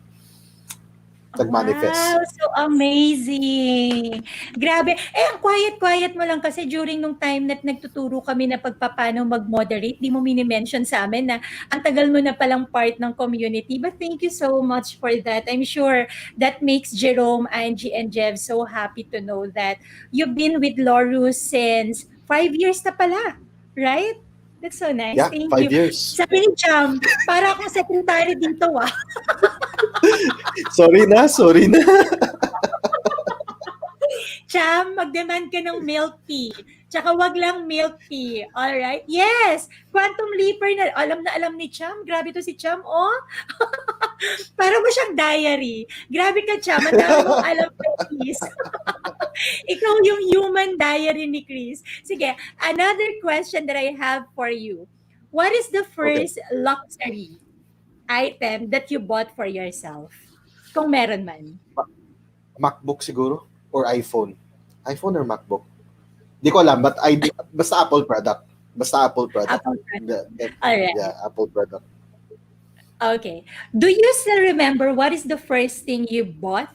Nag-manifest. Wow, so amazing. Grabe. Ang quiet-quiet mo lang kasi during nung time na nagtuturo kami na pagpapano mag-moderate, di mo mini-mention sa amin na ang tagal mo na palang part ng community. But thank you so much for that. I'm sure that makes Jerome, Angie, and Jev so happy to know that you've been with Laurus since 5 years na pala. Right? That's so nice. Yeah, Thank 5 you. years. Sabi ni Cham, para akong secretary dito Sorry na. Cham, mag-demand ka ng milk tea. Tsaka wag lang milk tea. Alright? Yes! Quantum Leaper na. Alam ni Cham. Grabe to si Cham, oh. Para mo siyang diary. Grabe ka, Cham. Ang dami mong alam kay Chris. Ikaw yung human diary ni Chris. Sige, another question that I have for you. What is the first luxury item that you bought for yourself? Kung meron man. MacBook siguro or iPhone. iPhone or MacBook? Di ko alam, but basta Apple product. Apple product. Alright. Yeah, Apple product. Okay. Do you still remember what is the first thing you bought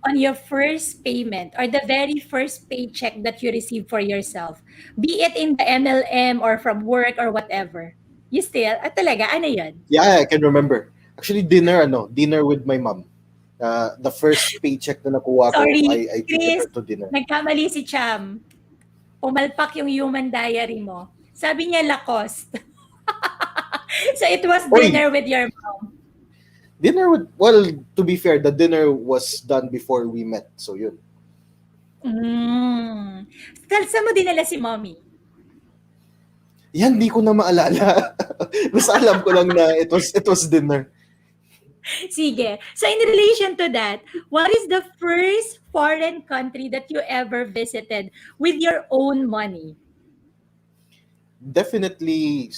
on your first payment or the very first paycheck that you received for yourself? Be it in the MLM or from work or whatever. You still? Talaga? Ano yun? Yeah, I can remember. Actually, dinner with my mom. The first paycheck na nakuha ko, Sorry, I treated her to dinner. Nagkamali si Cham. Pumalpak yung human diary mo. Sabi niya Lacoste. So it was dinner with your mom. Well, to be fair, the dinner was done before we met. So yun. Saan mo dinala si mommy? Yan, di ko na maalala. Basta alam ko lang na it was dinner. Sige. So in relation to that, what is the first foreign country that you ever visited with your own money? Definitely,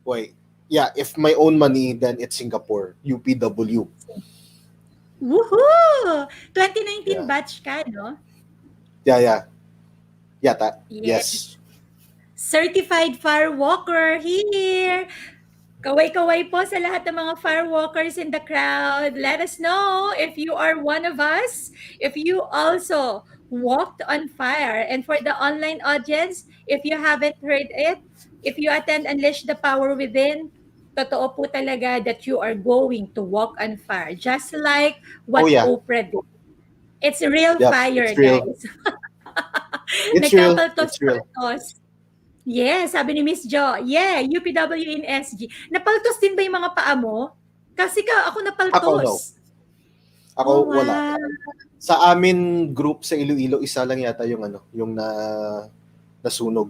if my own money, then it's Singapore, UPW. Woohoo! 2019 batch ka, no? Yeah. Yata. Yes. Certified firewalker here. Kaway-kaway po sa lahat ng mga firewalkers in the crowd. Let us know if you are one of us, if you also walked on fire. And for the online audience, if you haven't heard it, if you attend Unleash the Power Within, totoo po talaga that you are going to walk on fire. Just like Oh what yeah. Oprah did. It's real Yep. fire, It's real. guys. It's real. It's real. Nagkapaltos-paltos. Yeah, sabi ni Miss Jo, yeah, UPW in SG. Napaltos din ba yung mga paa mo? Kasi ako Ako no. napaltos. Ako Oh, wala. wow. Sa amin group sa Iloilo, isa lang yata yung yung nasunog.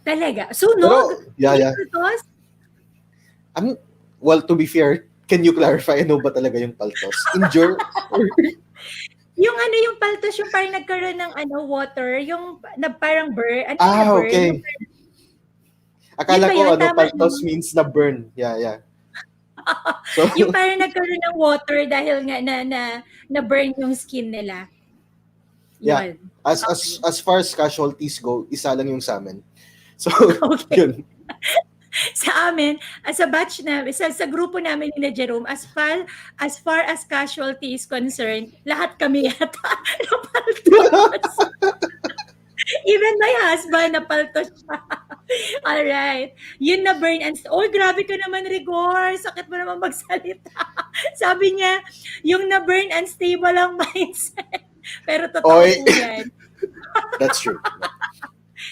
Talaga. Pero Sunog? yeah, Hindi yeah. paltos? Well, to be fair, can you clarify ano ba talaga yung paltos? Injure? Yung yung paltos, yung parang nagkaroon ng water, yung parang burn, ano yung na-burn? Okay. Yung, yun Akala ba ko yun? Tama paltos yun? means na burn. Yeah, yeah. So, Yung parang nagkaroon ng water dahil nga na-burn yung skin nila. yeah. Yun. As far as casualties go, isa lang yung sa amin. So, Okay. yun. Sa amin, sa batch na, sa grupo namin ni Jerome, as far as casualty is concerned, lahat kami yata napaltos. Even my husband, napaltos siya. Alright. Yun na burn and... Oh, grabe ka naman, Rigor. Sakit mo naman magsalita. Sabi niya, yung na burn and stable ang mindset. Pero totoo Oy. po yan. That's true.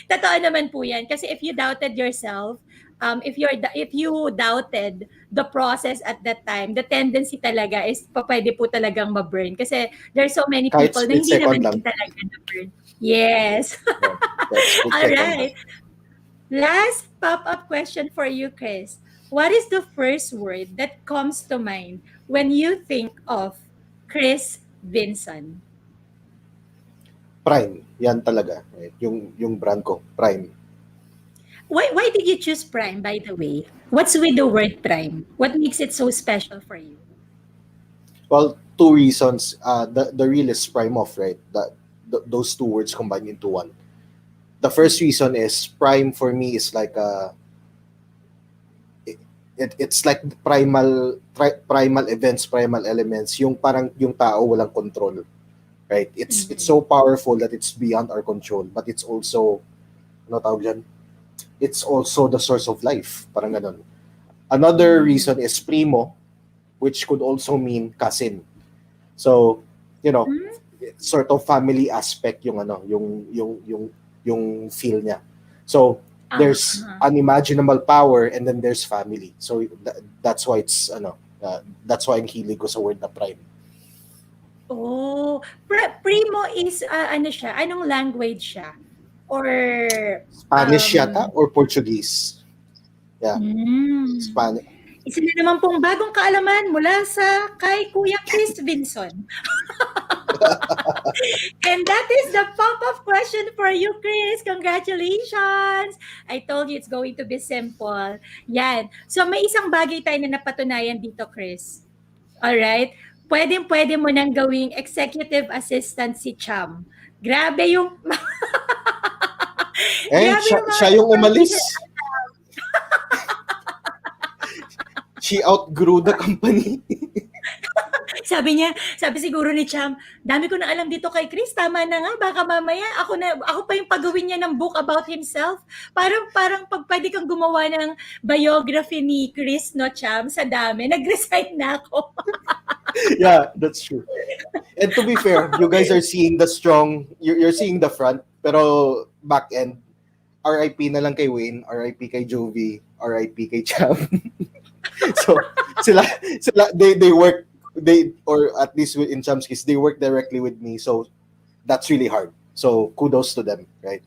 Totoo naman po yan. Kasi if you doubted yourself, if you doubted the process at that time, the tendency talaga is pwede po talagang ma-burn. Kasi there's so many Kahit people na split hindi second naman lang. din talaga na-burn. Yes. Yeah, that's split All second lang. right. Last pop-up question for you, Chris. What is the first word that comes to mind when you think of Cris Vinson? Prime. Yan talaga. Right? Yung brand ko. Prime. Why did you choose Prime, by the way? What's with the word Prime? What makes it so special for you? Well, two reasons. The real is Primof, right? Those two words combined into one. The first reason is Prime for me is like it's like primal events, primal elements. Yung parang yung tao walang control, right? It's so powerful that it's beyond our control, but it's also ano tawag dyan? It's also the source of life, parang ganun. Another reason is primo, which could also mean cousin. So, sort of family aspect yung yung feel niya. So, there's unimaginable power and then there's family. So that's why it's that's why ang hilig ko sa word na prime. Oh, Primo is ano siya? Anong language siya? Or Spanish yata or Portuguese. Yeah. Spanish. Isa na naman pong bagong kaalaman mula sa kay Kuya Cris Vinson. And that is the pop-up question for you, Chris. Congratulations! I told you it's going to be simple. Yan. So may isang bagay tayo na napatunayan dito, Chris. Alright? Pwede mo nang gawing executive assistant si Cham. Grabe yung... siya yung umalis. She outgrew the company. Sabi siguro ni Cham, dami ko na alam dito kay Chris, tama na nga, baka mamaya ako pa yung pagawin niya ng book about himself. Parang pag pwede kang gumawa ng biography ni Chris, no, Cham, sa dami, nag-resign na ako. Yeah, that's true. And to be fair, you guys are seeing the strong, you're seeing the front, pero back end, RIP na lang kay Wayne, RIP kay Jovi, RIP kay Cham. So, they work, or at least in Cham's case, they work directly with me. So, that's really hard. So, kudos to them, right?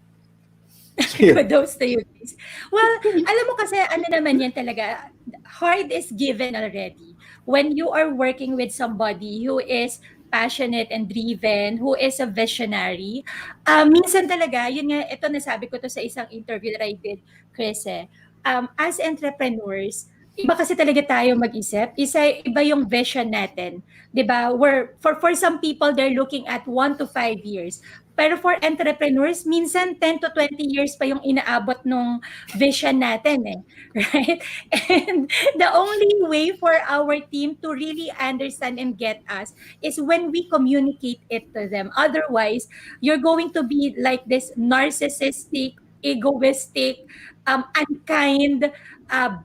So, Kudos to you, Chris. Well, alam mo kasi, ano naman yan talaga, hard is given already. When you are working with somebody who is passionate and driven, who is a visionary, minsan talaga, yun nga, ito nasabi ko to sa isang interview that I did, Chris, as entrepreneurs, iba kasi talaga tayo mag-isip. Iba yung vision natin. 'Di ba? For some people, they're looking at 1 to 5 years. Pero for entrepreneurs, minsan 10 to 20 years pa yung inaabot nung vision natin eh. Right? And the only way for our team to really understand and get us is when we communicate it to them. Otherwise, you're going to be like this narcissistic, egoistic, unkind,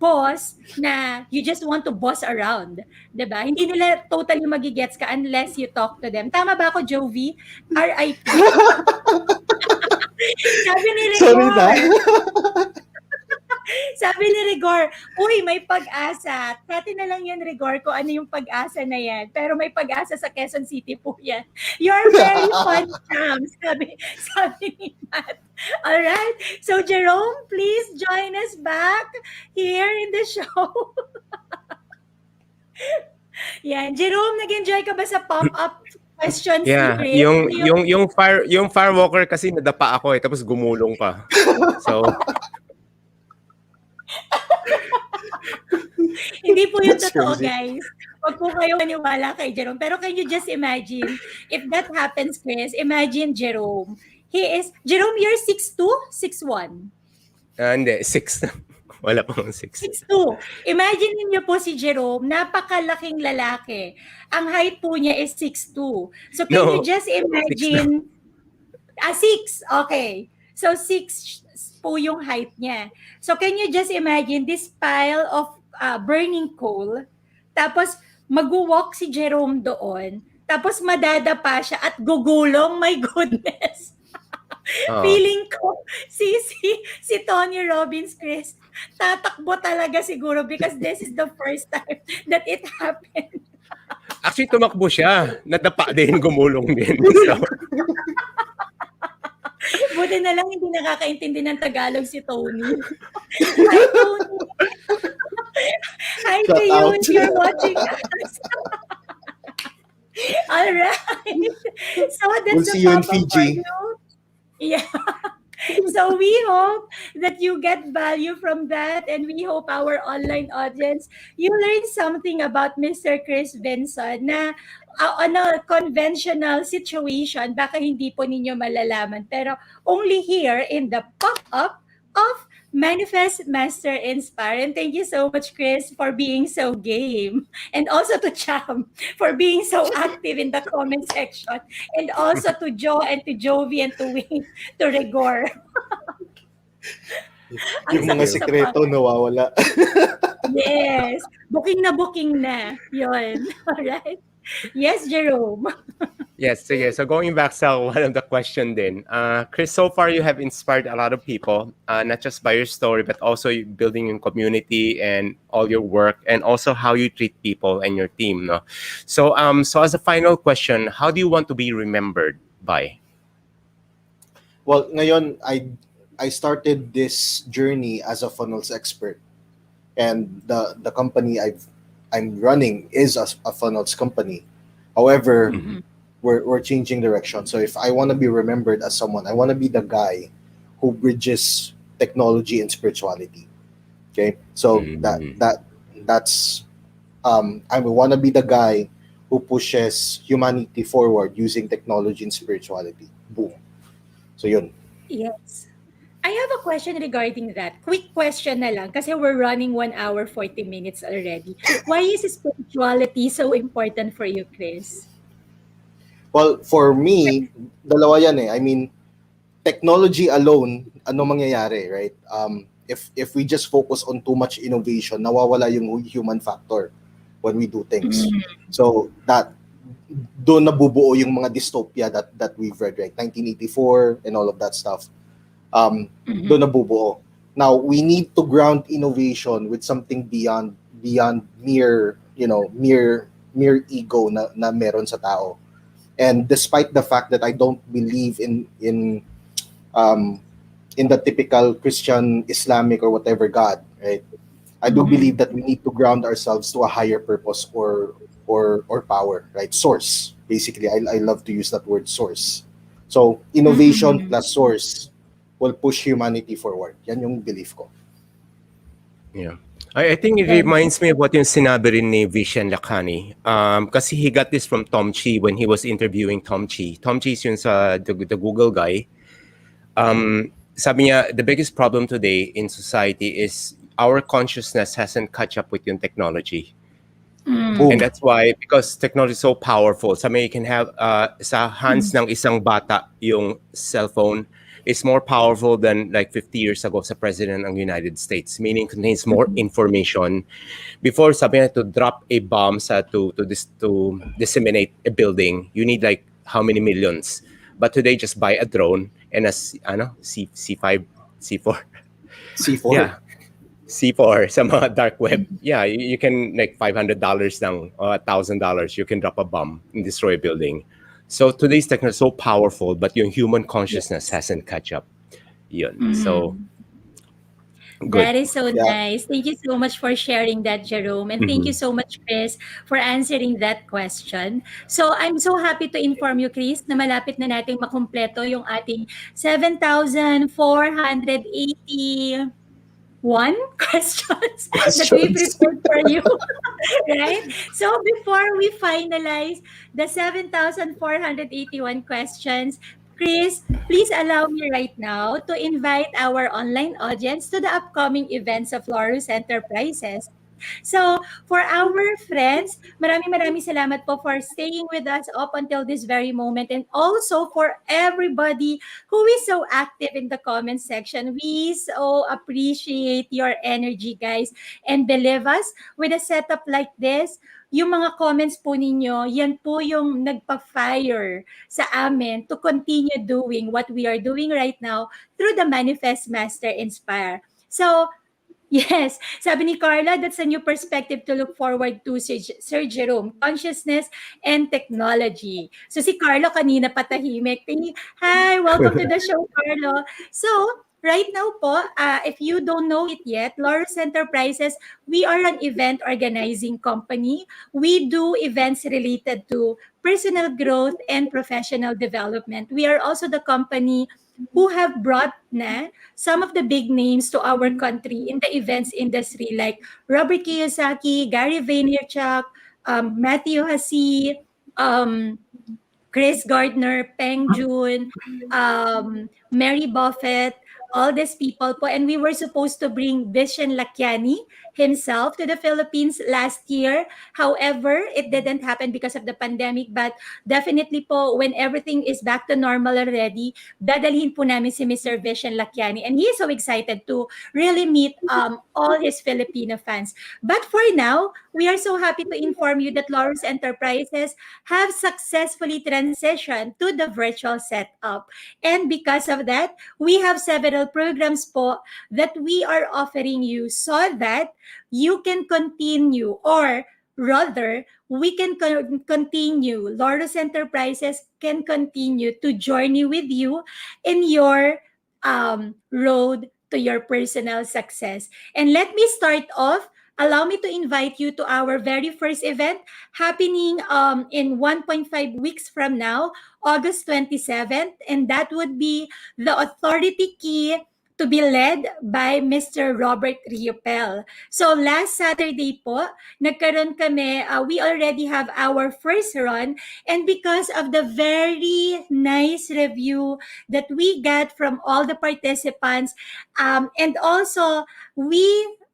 boss na you just want to boss around. 'Di ba? Hindi nila totally magigets ka unless you talk to them. Tama ba ako, Jovi? RIP. Sabi ni Sorry na. Rigor, sabi ni Rigor, uy, may pag-asa. Dati na lang yan, Rigor, kung ano yung pag-asa na yan. Pero may pag-asa sa Quezon City po yan. You're very fun, Sam. Sabi ni Matt. Alright. So, Jerome, please join us back here in the show. Yan. Jerome, nag-enjoy ka ba sa pop-up question Yeah, series? yung firewalker kasi nadapa ako tapos gumulong pa. So, Hindi po yung That's totoo, crazy. guys. Huwag po kayo maniwala kay Jerome. Pero can you just imagine, if that happens, Chris, imagine Jerome. Jerome, you're 6'2", 6'1"? hindi, 6. Wala pang 6. 6'2". Imagine niyo po si Jerome, napakalaking lalaki. Ang height po niya is 6'2". So can No, you just 6 imagine, 6, okay. So 6 po yung height niya. So can you just imagine this pile of burning coal, tapos mag-walk si Jerome doon, tapos madadapa siya at gugulong, my goodness. Feeling ko, si Tony Robbins, Chris, tatakbo talaga siguro because this is the first time that it happened. Actually, tumakbo siya. Nadapa din, gumulong din. So, Buti na lang hindi nakakaintindi ng Tagalog si Tony. Hi, Tony. Hi to Shout you out. if you're watching us. All right. So that's We'll the see you in pop-up for Fiji. you. Yeah. So we hope that you get value from that, and we hope our online audience, you learn something about Mr. Cris Vinson na on a conventional situation, baka hindi po ninyo malalaman. Pero only here in the pop-up of Manifest, Master, Inspire. And thank you so much, Chris, for being so game. And also to Cham for being so active in the comment section. And also to Joe and to Jovi and to Wayne, to Rigor. Ang Yung mga sakit sa sekreto nawawala. Yes. Booking na. Yun. Alright. Yes, Jerome. yes, sige. So going back sa one of the question din. Chris, so far you have inspired a lot of people, not just by your story, but also you building your community and all your work, and also how you treat people and your team. No? So as a final question, how do you want to be remembered by? Well, ngayon, I started this journey as a funnels expert. And the company I'm running is a funnels company. However, we're changing direction. So if I want to be remembered as someone, I want to be the guy who bridges technology and spirituality. Okay, so that's I want to be the guy who pushes humanity forward using technology and spirituality. Boom. So yun. Yes. I have a question regarding that. Quick question na lang kasi we're running 1 hour 40 minutes already. Why is spirituality so important for you, Chris? Well, for me, dalawa yan eh. I mean, technology alone, ano mangyayari, right? If we just focus on too much innovation, nawawala yung human factor when we do things. So that doon nabubuo yung mga dystopia that we've read, right? 1984 and all of that stuff. Doon nabubuo. Now we need to ground innovation with something beyond mere ego na meron sa tao. And despite the fact that I don't believe in the typical Christian, Islamic, or whatever God, right? I do believe that we need to ground ourselves to a higher purpose or power, right? Source. Basically, I love to use that word, source. So innovation plus source will push humanity forward. Yan yung belief ko. Yeah. I think it reminds me of what yung sinabi rin ni Vishen Lakhani. Kasi he got this from Tom Chi when he was interviewing Tom Chi. Tom Chi is yun sa the Google guy. Sabi niya, the biggest problem today in society is our consciousness hasn't catch up with yung technology. Boom. And that's why, because technology is so powerful, sabi you can have sa hands ng isang bata yung cellphone. is more powerful than like 50 years ago sa President ng United States, meaning contains more information. Before, sabi na to drop a bomb to disseminate a building, you need like how many millions? But today, just buy a drone and C5, C4. C4. Yeah, C4 sa mga dark web. Yeah, you can like $500 lang or $1,000. You can drop a bomb and destroy a building. So today's technology is so powerful, but yung human consciousness hasn't catch up. Yun. So good. That is so Yeah. nice. Thank you so much for sharing that, Jerome. And thank you so much, Chris, for answering that question. So I'm so happy to inform you, Chris, na malapit na nating makumpleto yung ating 7,481 questions that we Questions. prepared for you. Right? So before we finalize the 7,481 questions, Chris, please allow me right now to invite our online audience to the upcoming events of Laurus Enterprises. So, for our friends, maraming salamat po for staying with us up until this very moment, and also for everybody who is so active in the comment section. We so appreciate your energy, guys. And believe us, with a setup like this, yung mga comments po ninyo, yan po yung nagpa-fire sa amin to continue doing what we are doing right now through the Manifest Master Inspire. So, yes, sabi ni Carla, that's a new perspective to look forward to, Sir Jerome. Consciousness and technology. So si Carlo kanina patahimik. Hi, welcome to the show, Carlo. So, right now po, if you don't know it yet, Laurus Enterprises, we are an event organizing company. We do events related to personal growth and professional development. We are also the company who have brought some of the big names to our country in the events industry, like Robert Kiyosaki, Gary Vaynerchuk, Matthew Hassi, Chris Gardner, Peng Joon, Mary Buffett, all these people po. And we were supposed to bring Vishen Lakiani himself to the Philippines last year. However, it didn't happen because of the pandemic. But definitely po, when everything is back to normal already, dadalhin po namin si Mr. Vishen Lakiani. And he is so excited to really meet all his Filipino fans. But for now, we are so happy to inform you that Laurus Enterprises have successfully transitioned to the virtual setup. And because of that, we have several programs po that we are offering you so that you can continue, or rather, we can continue, Laurus Enterprises can continue to journey with you in your road to your personal success. And let me start off. Allow me to invite you to our very first event happening in 1.5 weeks from now, August 27th, and that would be the Authority Key, to be led by Mr. Robert Riopel. So last Saturday po, nagkaroon kami, we already have our first run, and because of the very nice review that we got from all the participants, and also we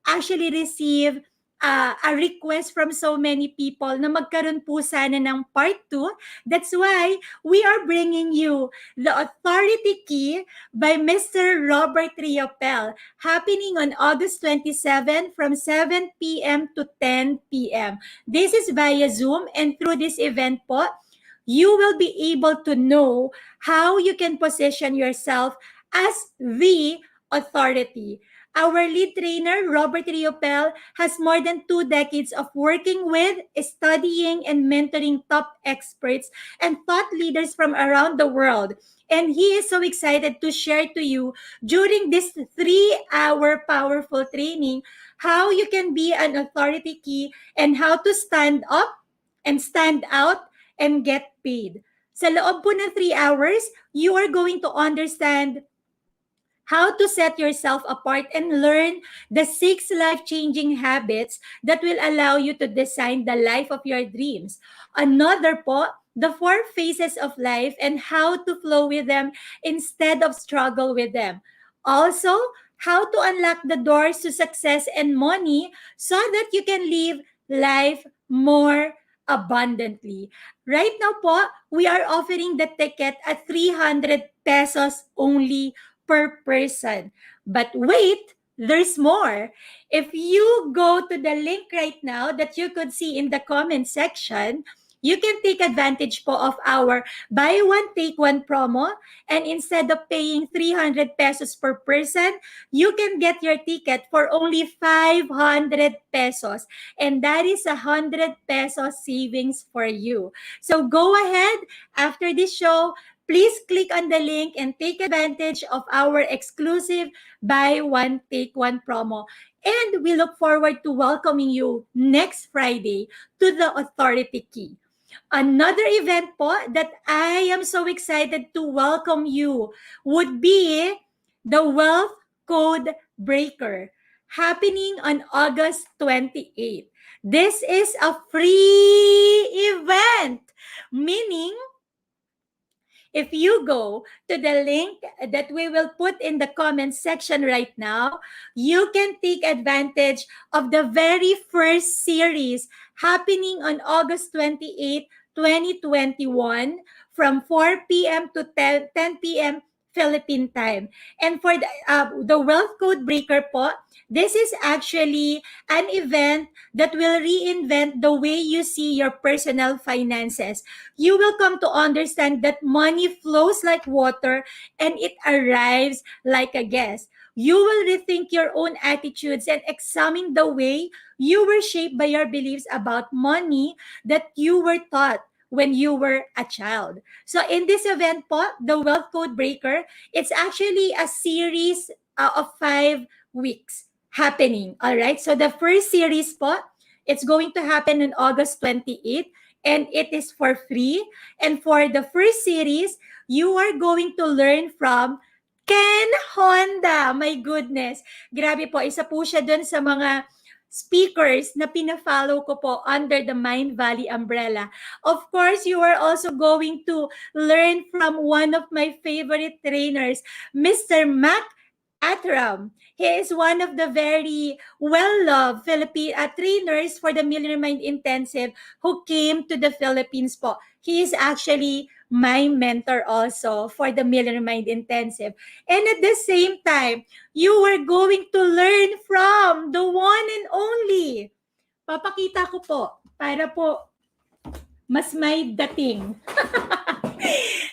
actually receive a request from so many people na magkaroon po sana ng part 2. That's why we are bringing you the Authority Key by Mr. Robert Riopel, happening on August 27 from 7 p.m. to 10 p.m. This is via Zoom, and through this event po, you will be able to know how you can position yourself as the authority. Our lead trainer, Robert Riopel, has more than 2 decades of working with, studying, and mentoring top experts and thought leaders from around the world. And he is so excited to share to you during this 3-hour powerful training how you can be an authority key and how to stand up and stand out and get paid. Sa loob po ng 3 hours, you are going to understand how to set yourself apart and learn the 6 life-changing habits that will allow you to design the life of your dreams. Another po, the 4 phases of life and how to flow with them instead of struggle with them. Also, how to unlock the doors to success and money so that you can live life more abundantly. Right now po, we are offering the ticket at 300 pesos only per person. But wait, there's more. If you go to the link right now that you could see in the comment section, you can take advantage po of our buy one take one promo, and instead of paying 300 pesos per person, you can get your ticket for only 500 pesos, and that is 100 pesos savings for you. So go ahead after this show, please click on the link and take advantage of our exclusive buy one take one promo. And we look forward to welcoming you next Friday to the Authority Key. Another event po that I am so excited to welcome you would be the Wealth Code Breaker, happening on August 28th. This is a free event, meaning if you go to the link that we will put in the comment section right now, you can take advantage of the very first series happening on August 28, 2021 from 4 p.m. to 10 p.m. Philippine time. And for the Wealth Code Breaker po, this is actually an event that will reinvent the way you see your personal finances. You will come to understand that money flows like water and it arrives like a guest. You will rethink your own attitudes and examine the way you were shaped by your beliefs about money that you were taught when you were a child. So in this event po, the Wealth Code Breaker, it's actually a series of 5 weeks happening. All right. So the first series po, it's going to happen on August 28th, and it is for free. And for the first series, you are going to learn from Ken Honda. My goodness. Grabe po, isa po siya dun sa mga speakers na pina-follow ko po under the Mind Valley umbrella. Of course, you are also going to learn from one of my favorite trainers, Mr. Mac Atram. He is one of the very well-loved Philippine trainers for the Millionaire Mind Intensive who came to the Philippines po. He is actually my mentor also for the Millionaire Mind Intensive. And at the same time, you are going to learn from the one and only. Papakita ko po para po mas may dating.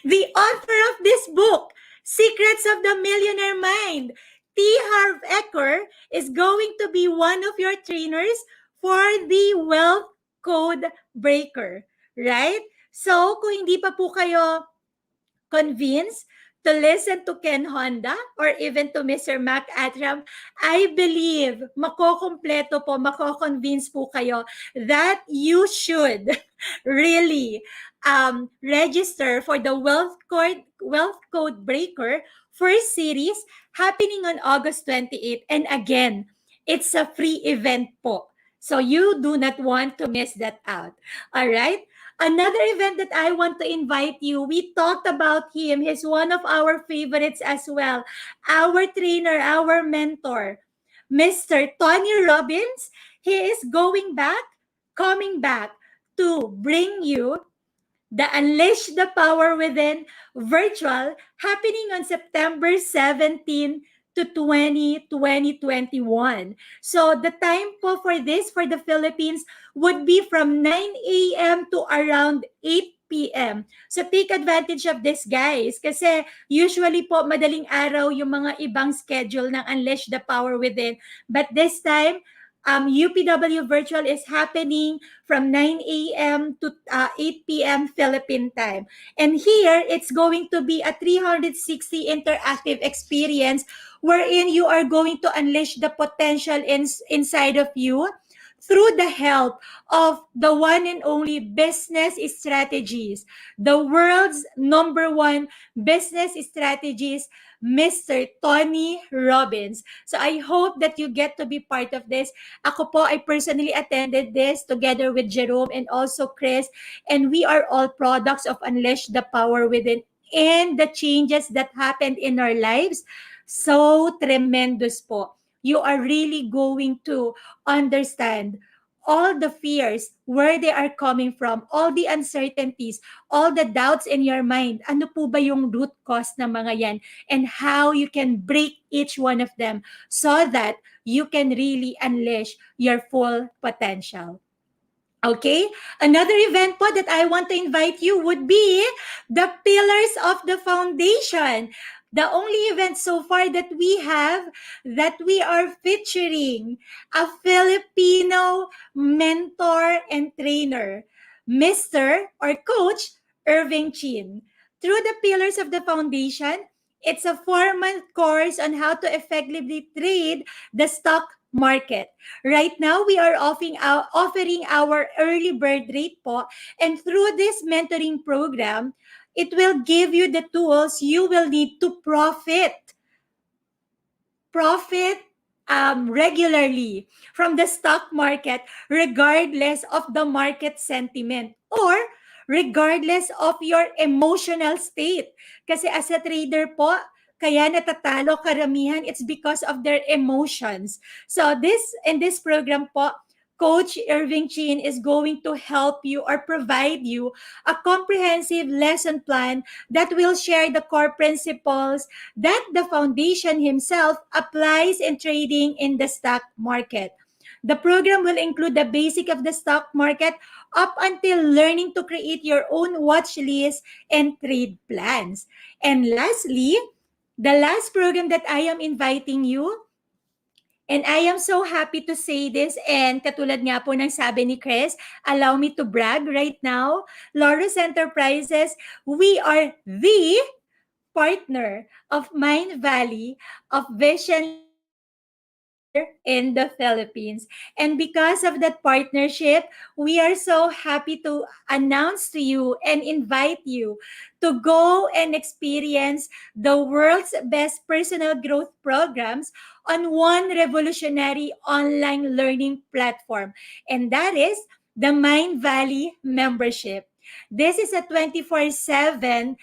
The author of this book, Secrets of the Millionaire Mind, T. Harv Eker, is going to be one of your trainers for the Wealth Code Breaker. Right? So, kung hindi pa po kayo convinced to listen to Ken Honda or even to Mr. Mac Atram, I believe makokompleto po, mako-convince po kayo that you should really register for the Wealth Code Breaker first series happening on August 28th. And again, it's a free event po. So you do not want to miss that out. All right? Another event that I want to invite you, we talked about him. He's one of our favorites as well. Our trainer, our mentor, Mr. Tony Robbins. He is coming back to bring you the Unleash the Power Within virtual happening on September 17 to 2021. So the time po for this for the Philippines would be from 9 a.m. to around 8 p.m. So take advantage of this, guys, kasi usually po madaling araw yung mga ibang schedule ng Unleash the Power Within. But this time, UPW Virtual is happening from 9 a.m. to 8 p.m. Philippine time. And here, it's going to be a 360 interactive experience wherein you are going to unleash the potential inside of you through the help of the one and only business strategies, the world's #1 business strategist, Mr. Tony Robbins. So I hope that you get to be part of this. Ako po, I personally attended this together with Jerome and also Cris, and we are all products of Unleash the Power Within and the changes that happened in our lives. So tremendous po. You are really going to understand all the fears, where they are coming from, all the uncertainties, all the doubts in your mind. Ano po ba yung root cause ng mga yan? And how you can break each one of them so that you can really unleash your full potential. Okay? Another event po that I want to invite you would be the Pillars of the Foundation. The only event so far that we have that we are featuring a Filipino mentor and trainer, Mr. or Coach Irving Chin. Through the Pillars of the Foundation, it's a 4-month course on how to effectively trade the stock market. Right now, we are offering our early bird rate po. And through this mentoring program, it will give you the tools you will need to profit regularly from the stock market, regardless of the market sentiment or regardless of your emotional state. Kasi as a trader po, kaya natatalo karamihan, it's because of their emotions. So in this program po, Coach Irving Chin is going to help you or provide you a comprehensive lesson plan that will share the core principles that the foundation himself applies in trading in the stock market. The program will include the basic of the stock market up until learning to create your own watch list and trade plans. And lastly, the last program that I am inviting you, and I am so happy to say this, and katulad nga po ng sabi ni Cris, allow me to brag right now, Laurus Enterprises, we are the partner of Mind Valley of Vision here in the Philippines. And because of that partnership, we are so happy to announce to you and invite you to go and experience the world's best personal growth programs on one revolutionary online learning platform. And that is the Mind Valley membership. This is a 24/7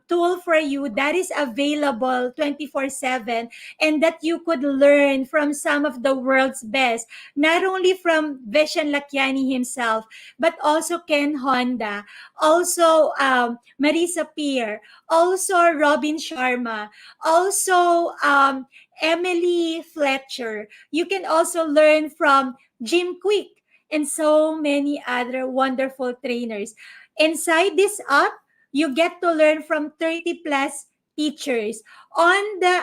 tool for you that is available 24/7 and that you could learn from some of the world's best, not only from Vishen Lakiani himself, but also Ken Honda, also Marisa Peer, also Robin Sharma, also Emily Fletcher. You can also learn from Jim Quick and so many other wonderful trainers. Inside this app, you get to learn from 30 plus teachers on the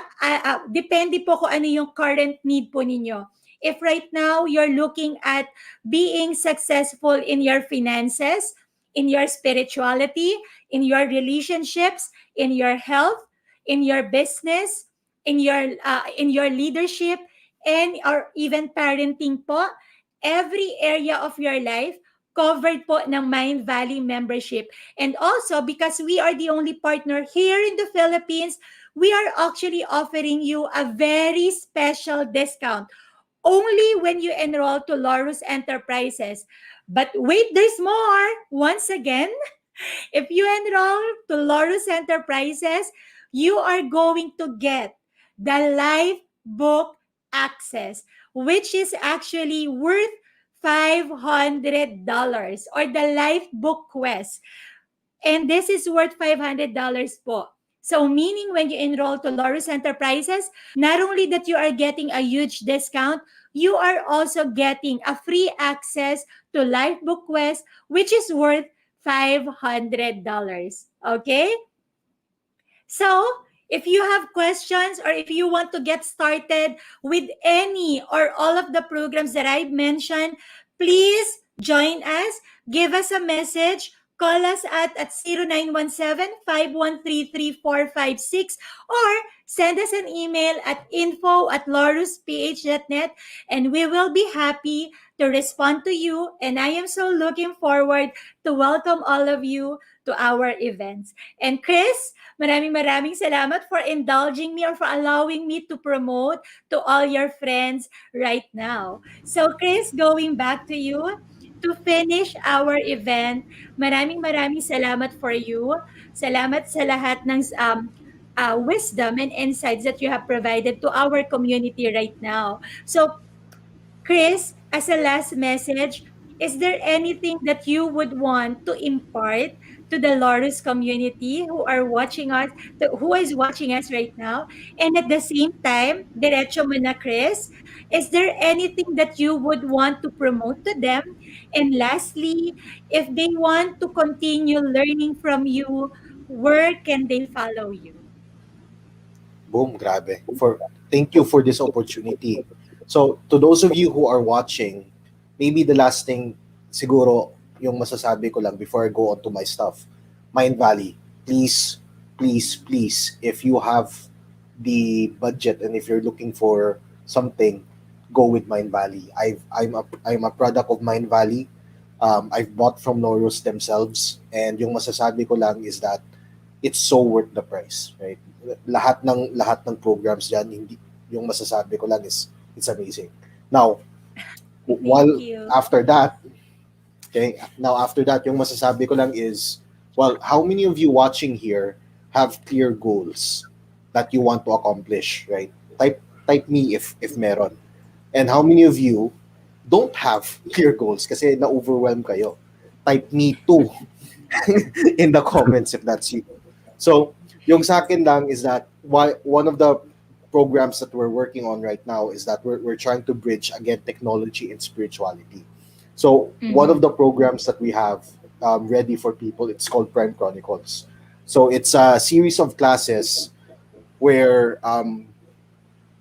depende po kung ano yung current need po ninyo. If right now you're looking at being successful in your finances, in your spirituality, in your relationships, in your health, in your business, in your leadership, and or even parenting po, every area of your life covered po ng Mind Valley membership. And also, because we are the only partner here in the Philippines, we are actually offering you a very special discount only when you enroll to Laurus Enterprises. But wait, there's more. Once again, if you enroll to Laurus Enterprises, you are going to get the live book access, which is actually worth $500 or the live book quest. And this is worth $500 po. So meaning when you enroll to Laurus Enterprises, not only that you are getting a huge discount, you are also getting a free access to live book quest, which is worth $500. Okay? So, if you have questions or if you want to get started with any or all of the programs that I've mentioned, please join us, give us a message, call us at 0917-513-3456 or send us an email at info@laurusph.net and we will be happy to respond to you. And I am so looking forward to welcome all of you to our events. And Cris, maraming salamat for indulging me or for allowing me to promote to all your friends right now. So Cris, going back to you to finish our event, maraming salamat for you. Salamat sa lahat ng wisdom and insights that you have provided to our community right now. So Cris, as a last message, is there anything that you would want to impart to the Laurus community who are watching us, who is watching us right now? And at the same time, diretso mo na, Chris, is there anything that you would want to promote to them? And lastly, if they want to continue learning from you, where can they follow you? Boom, grabe. Thank you for this opportunity. So, to those of you who are watching, maybe the last thing siguro yung masasabi ko lang before I go on to my stuff. Mind Valley, please, please, please, if you have the budget and if you're looking for something, go with Mind Valley. I'm a product of Mind Valley. I've bought from Laurus themselves, and yung masasabi ko lang is that it's so worth the price, right? Lahat ng programs diyan, hindi, yung masasabi ko lang is it's amazing. Now, Thank while you. after that, okay, now after that, yung masasabi ko lang is, well, how many of you watching here have clear goals that you want to accomplish, right? Type me if meron. And how many of you don't have clear goals kasi na-overwhelm kayo? Type me too in the comments if that's you. So, yung sa akin lang is that one of the programs that we're working on right now is that we're trying to bridge again technology and spirituality. So, one Mhm. of the programs that we have ready for people, it's called Prime Chronicles. So, it's a series of classes where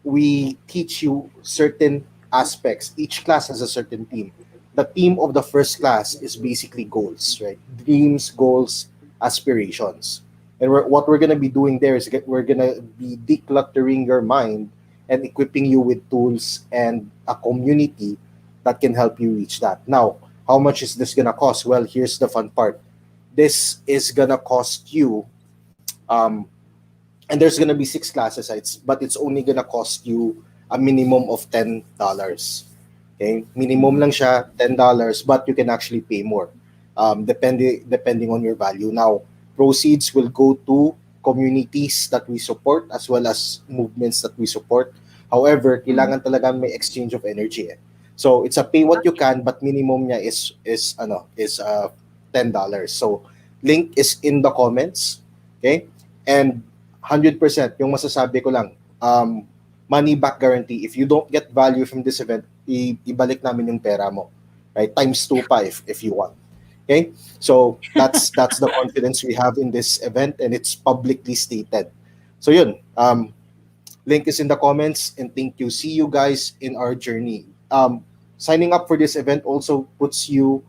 we teach you certain aspects. Each class has a certain theme. The theme of the first class is basically goals, right? Dreams, goals, aspirations. And what we're going to be doing there is we're going to be decluttering your mind and equipping you with tools and a community that can help you reach that. Now, how much is this going to cost? Well, here's the fun part. This is going to cost you um, and there's gonna be 6 classes, but it's only gonna cost you a minimum of $10. Okay, minimum Mhm. lang siya $10, but you can actually pay more, depending on your value. Now, proceeds will go to communities that we support as well as movements that we support. However, Mhm. kailangan talaga may exchange of energy. So it's a pay what you can, but minimum niya is $10. So link is in the comments. Okay, and 100% yung masasabi ko lang, money back guarantee. If you don't get value from this event, ibalik namin yung pera mo. Right? Times 2 pa if you want. Okay? So that's the confidence we have in this event, and it's publicly stated. So yun, link is in the comments, and thank you. See you guys in our journey. Signing up for this event also puts you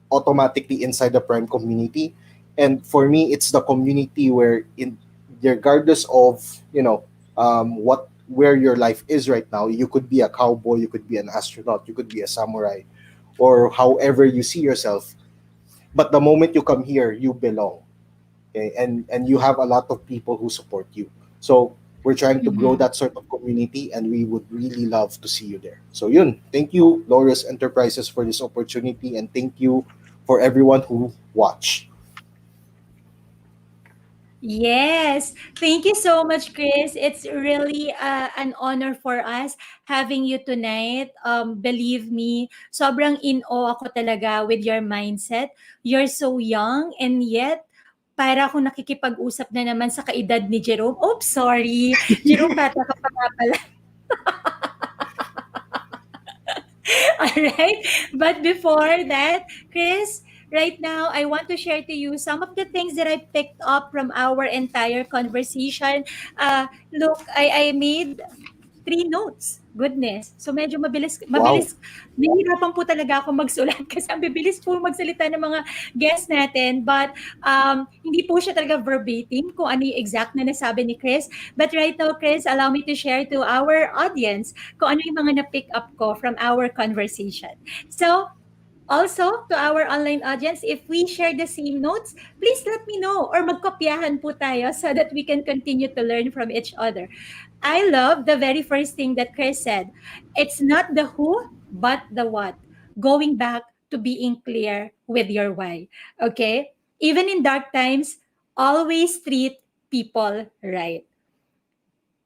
automatically inside the Prime community. And for me, it's the community where, in regardless of what where your life is right now, you could be a cowboy, you could be an astronaut, you could be a samurai, or however you see yourself. But the moment you come here, you belong, okay? And you have a lot of people who support you. So we're trying to grow Mhm. that sort of community, and we would really love to see you there. So yun, thank you, Laurus Enterprises, for this opportunity, and thank you for everyone who watched. Yes. Thank you so much, Chris. It's really an honor for us having you tonight. Believe me, sobrang in awe ako talaga with your mindset. You're so young and yet para akong nakikipag-usap na naman sa kaedad ni Jerome. Oops, sorry. Jerome, bata ka pa nga pala. All right. But before that, Chris, right now, I want to share to you some of the things that I picked up from our entire conversation. Look, I made 3 notes. Goodness. So medyo Wow. mabilis, nahihirapan po talaga ako magsulat kasi ang bibilis po magsalita ng mga guests natin. But hindi po siya talaga verbatim kung ano yung exact na nasabi ni Chris. But right now, Chris, allow me to share to our audience kung ano yung mga na-pick up ko from our conversation. So, also, to our online audience, if we share the same notes, please let me know or magkopyahan po tayo so that we can continue to learn from each other. I love the very first thing that Chris said. It's not the who, but the what. Going back to being clear with your why. Okay? Even in dark times, always treat people right.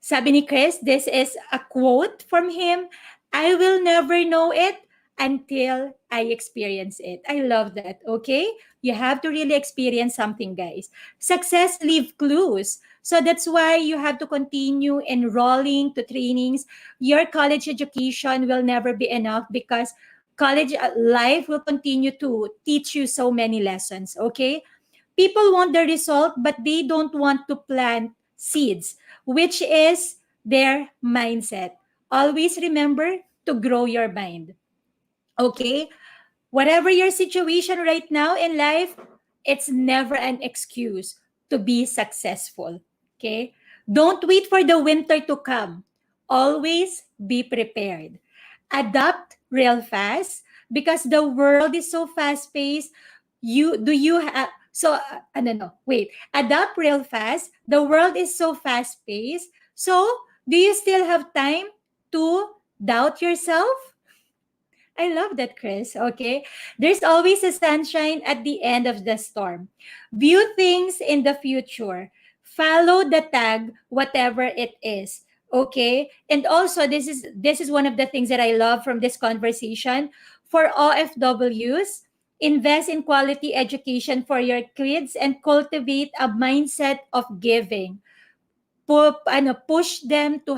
Sabi ni Chris, this is a quote from him. I will never know it, until I experience it. I love that. Okay? You have to really experience something, guys. Success leave clues. So that's why you have to continue enrolling to trainings. Your college education will never be enough because college life will continue to teach you so many lessons. Okay? People want the result, but they don't want to plant seeds, which is their mindset. Always remember to grow your mind. Okay? Whatever your situation right now in life, it's never an excuse to be successful. Okay? Don't wait for the winter to come. Always be prepared. Adapt real fast because the world is so fast paced. You have so I don't know. Wait, adapt real fast. The world is so fast paced. So, do you still have time to doubt yourself? I love that, Chris. Okay. There's always a sunshine at the end of the storm. View things in the future. Follow the tag, whatever it is. Okay. And also, this is one of the things that I love from this conversation. For OFWs, invest in quality education for your kids and cultivate a mindset of giving. Push them to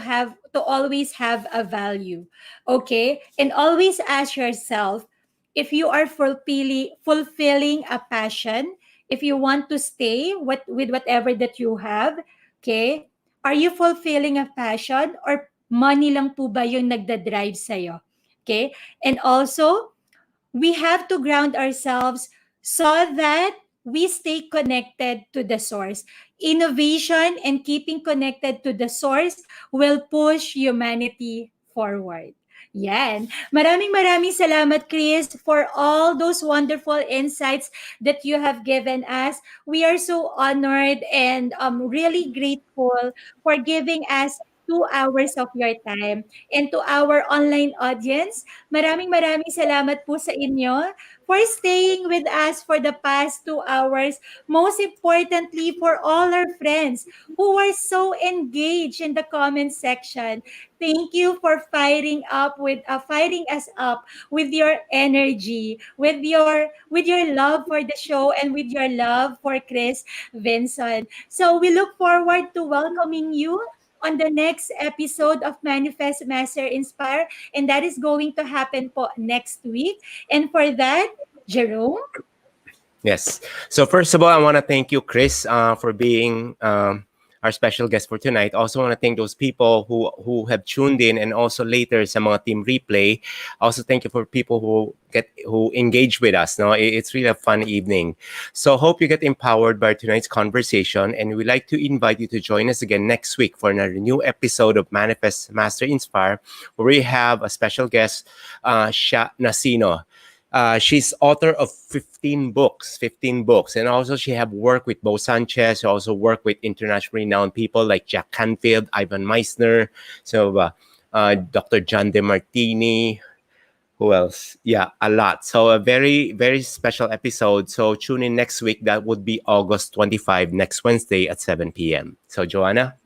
always have a value. Okay? And always ask yourself if you are fulfilling a passion, if you want to stay with whatever that you have. Okay? Are you fulfilling a passion or money lang po ba yung nagda-drive sa'yo? Okay? And also, we have to ground ourselves so that we stay connected to the source. Innovation and keeping connected to the source will push humanity forward. Yan. Maraming salamat, Chris, for all those wonderful insights that you have given us. We are so honored and really grateful for giving us 2 hours of your time. And to our online audience, maraming salamat po sa inyo for staying with us for the past 2 hours. Most importantly, for all our friends who are so engaged in the comment section. Thank you for firing us up with your energy, with your love for the show and with your love for Cris Vinson. So we look forward to welcoming you on the next episode of Manifest Master Inspire, and that is going to happen po next week. And for that, Jerome? Yes. So first of all, I want to thank you, Chris, for being our special guest for tonight. Also want to thank those people who have tuned in and also later sa mga team replay. Also thank you for people who engage with us. No, it's really a fun evening. So hope you get empowered by tonight's conversation, and we'd like to invite you to join us again next week for another new episode of Manifest Master Inspire, where we have a special guest, Sha Nasino. She's author of 15 books, and also she have worked with Bo Sanchez. She also worked with internationally renowned people like Jack Canfield, Ivan Meisner, Dr. John DeMartini. Who else? Yeah, a lot. So a very, very special episode. So tune in next week. That would be August 25, next Wednesday at 7 p.m. So Joanna?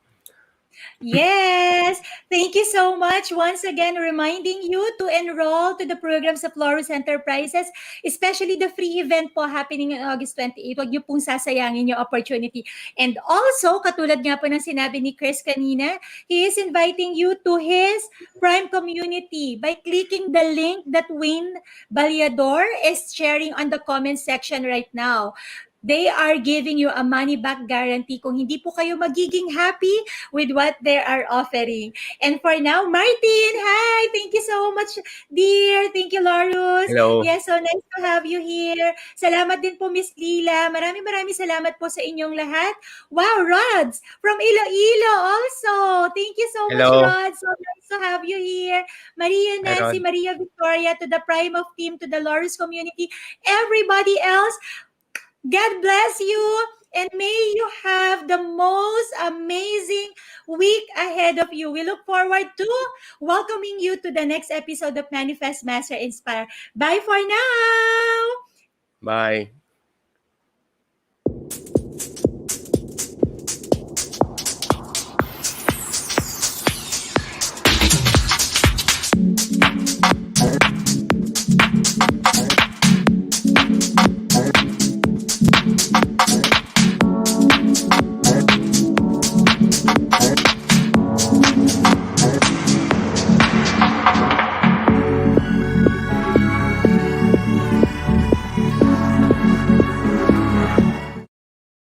Yes. Thank you so much. Once again, reminding you to enroll to the programs of Laurus Enterprises, especially the free event po happening on August 28. Huwag niyo pong sasayangin yung opportunity. And also, katulad nga po ng sinabi ni Chris kanina, he is inviting you to his Prime community by clicking the link that Wayne Baliador is sharing on the comment section right now. They are giving you a money-back guarantee kung hindi po kayo magiging happy with what they are offering. And for now, Martin, hi! Thank you so much, dear. Thank you, Laurus. Hello. Yes, so nice to have you here. Salamat din po, Miss Lila. Maraming salamat po sa inyong lahat. Wow, Rods from Iloilo also. Thank you so much, Hello. Rods. So nice to have you here. Maria Hi, Nancy, Rod. Maria Victoria, to the Primof team, to the Laurus community, everybody else, God bless you, and may you have the most amazing week ahead of you. We look forward to welcoming you to the next episode of Manifest Master Inspire. Bye for now. Bye.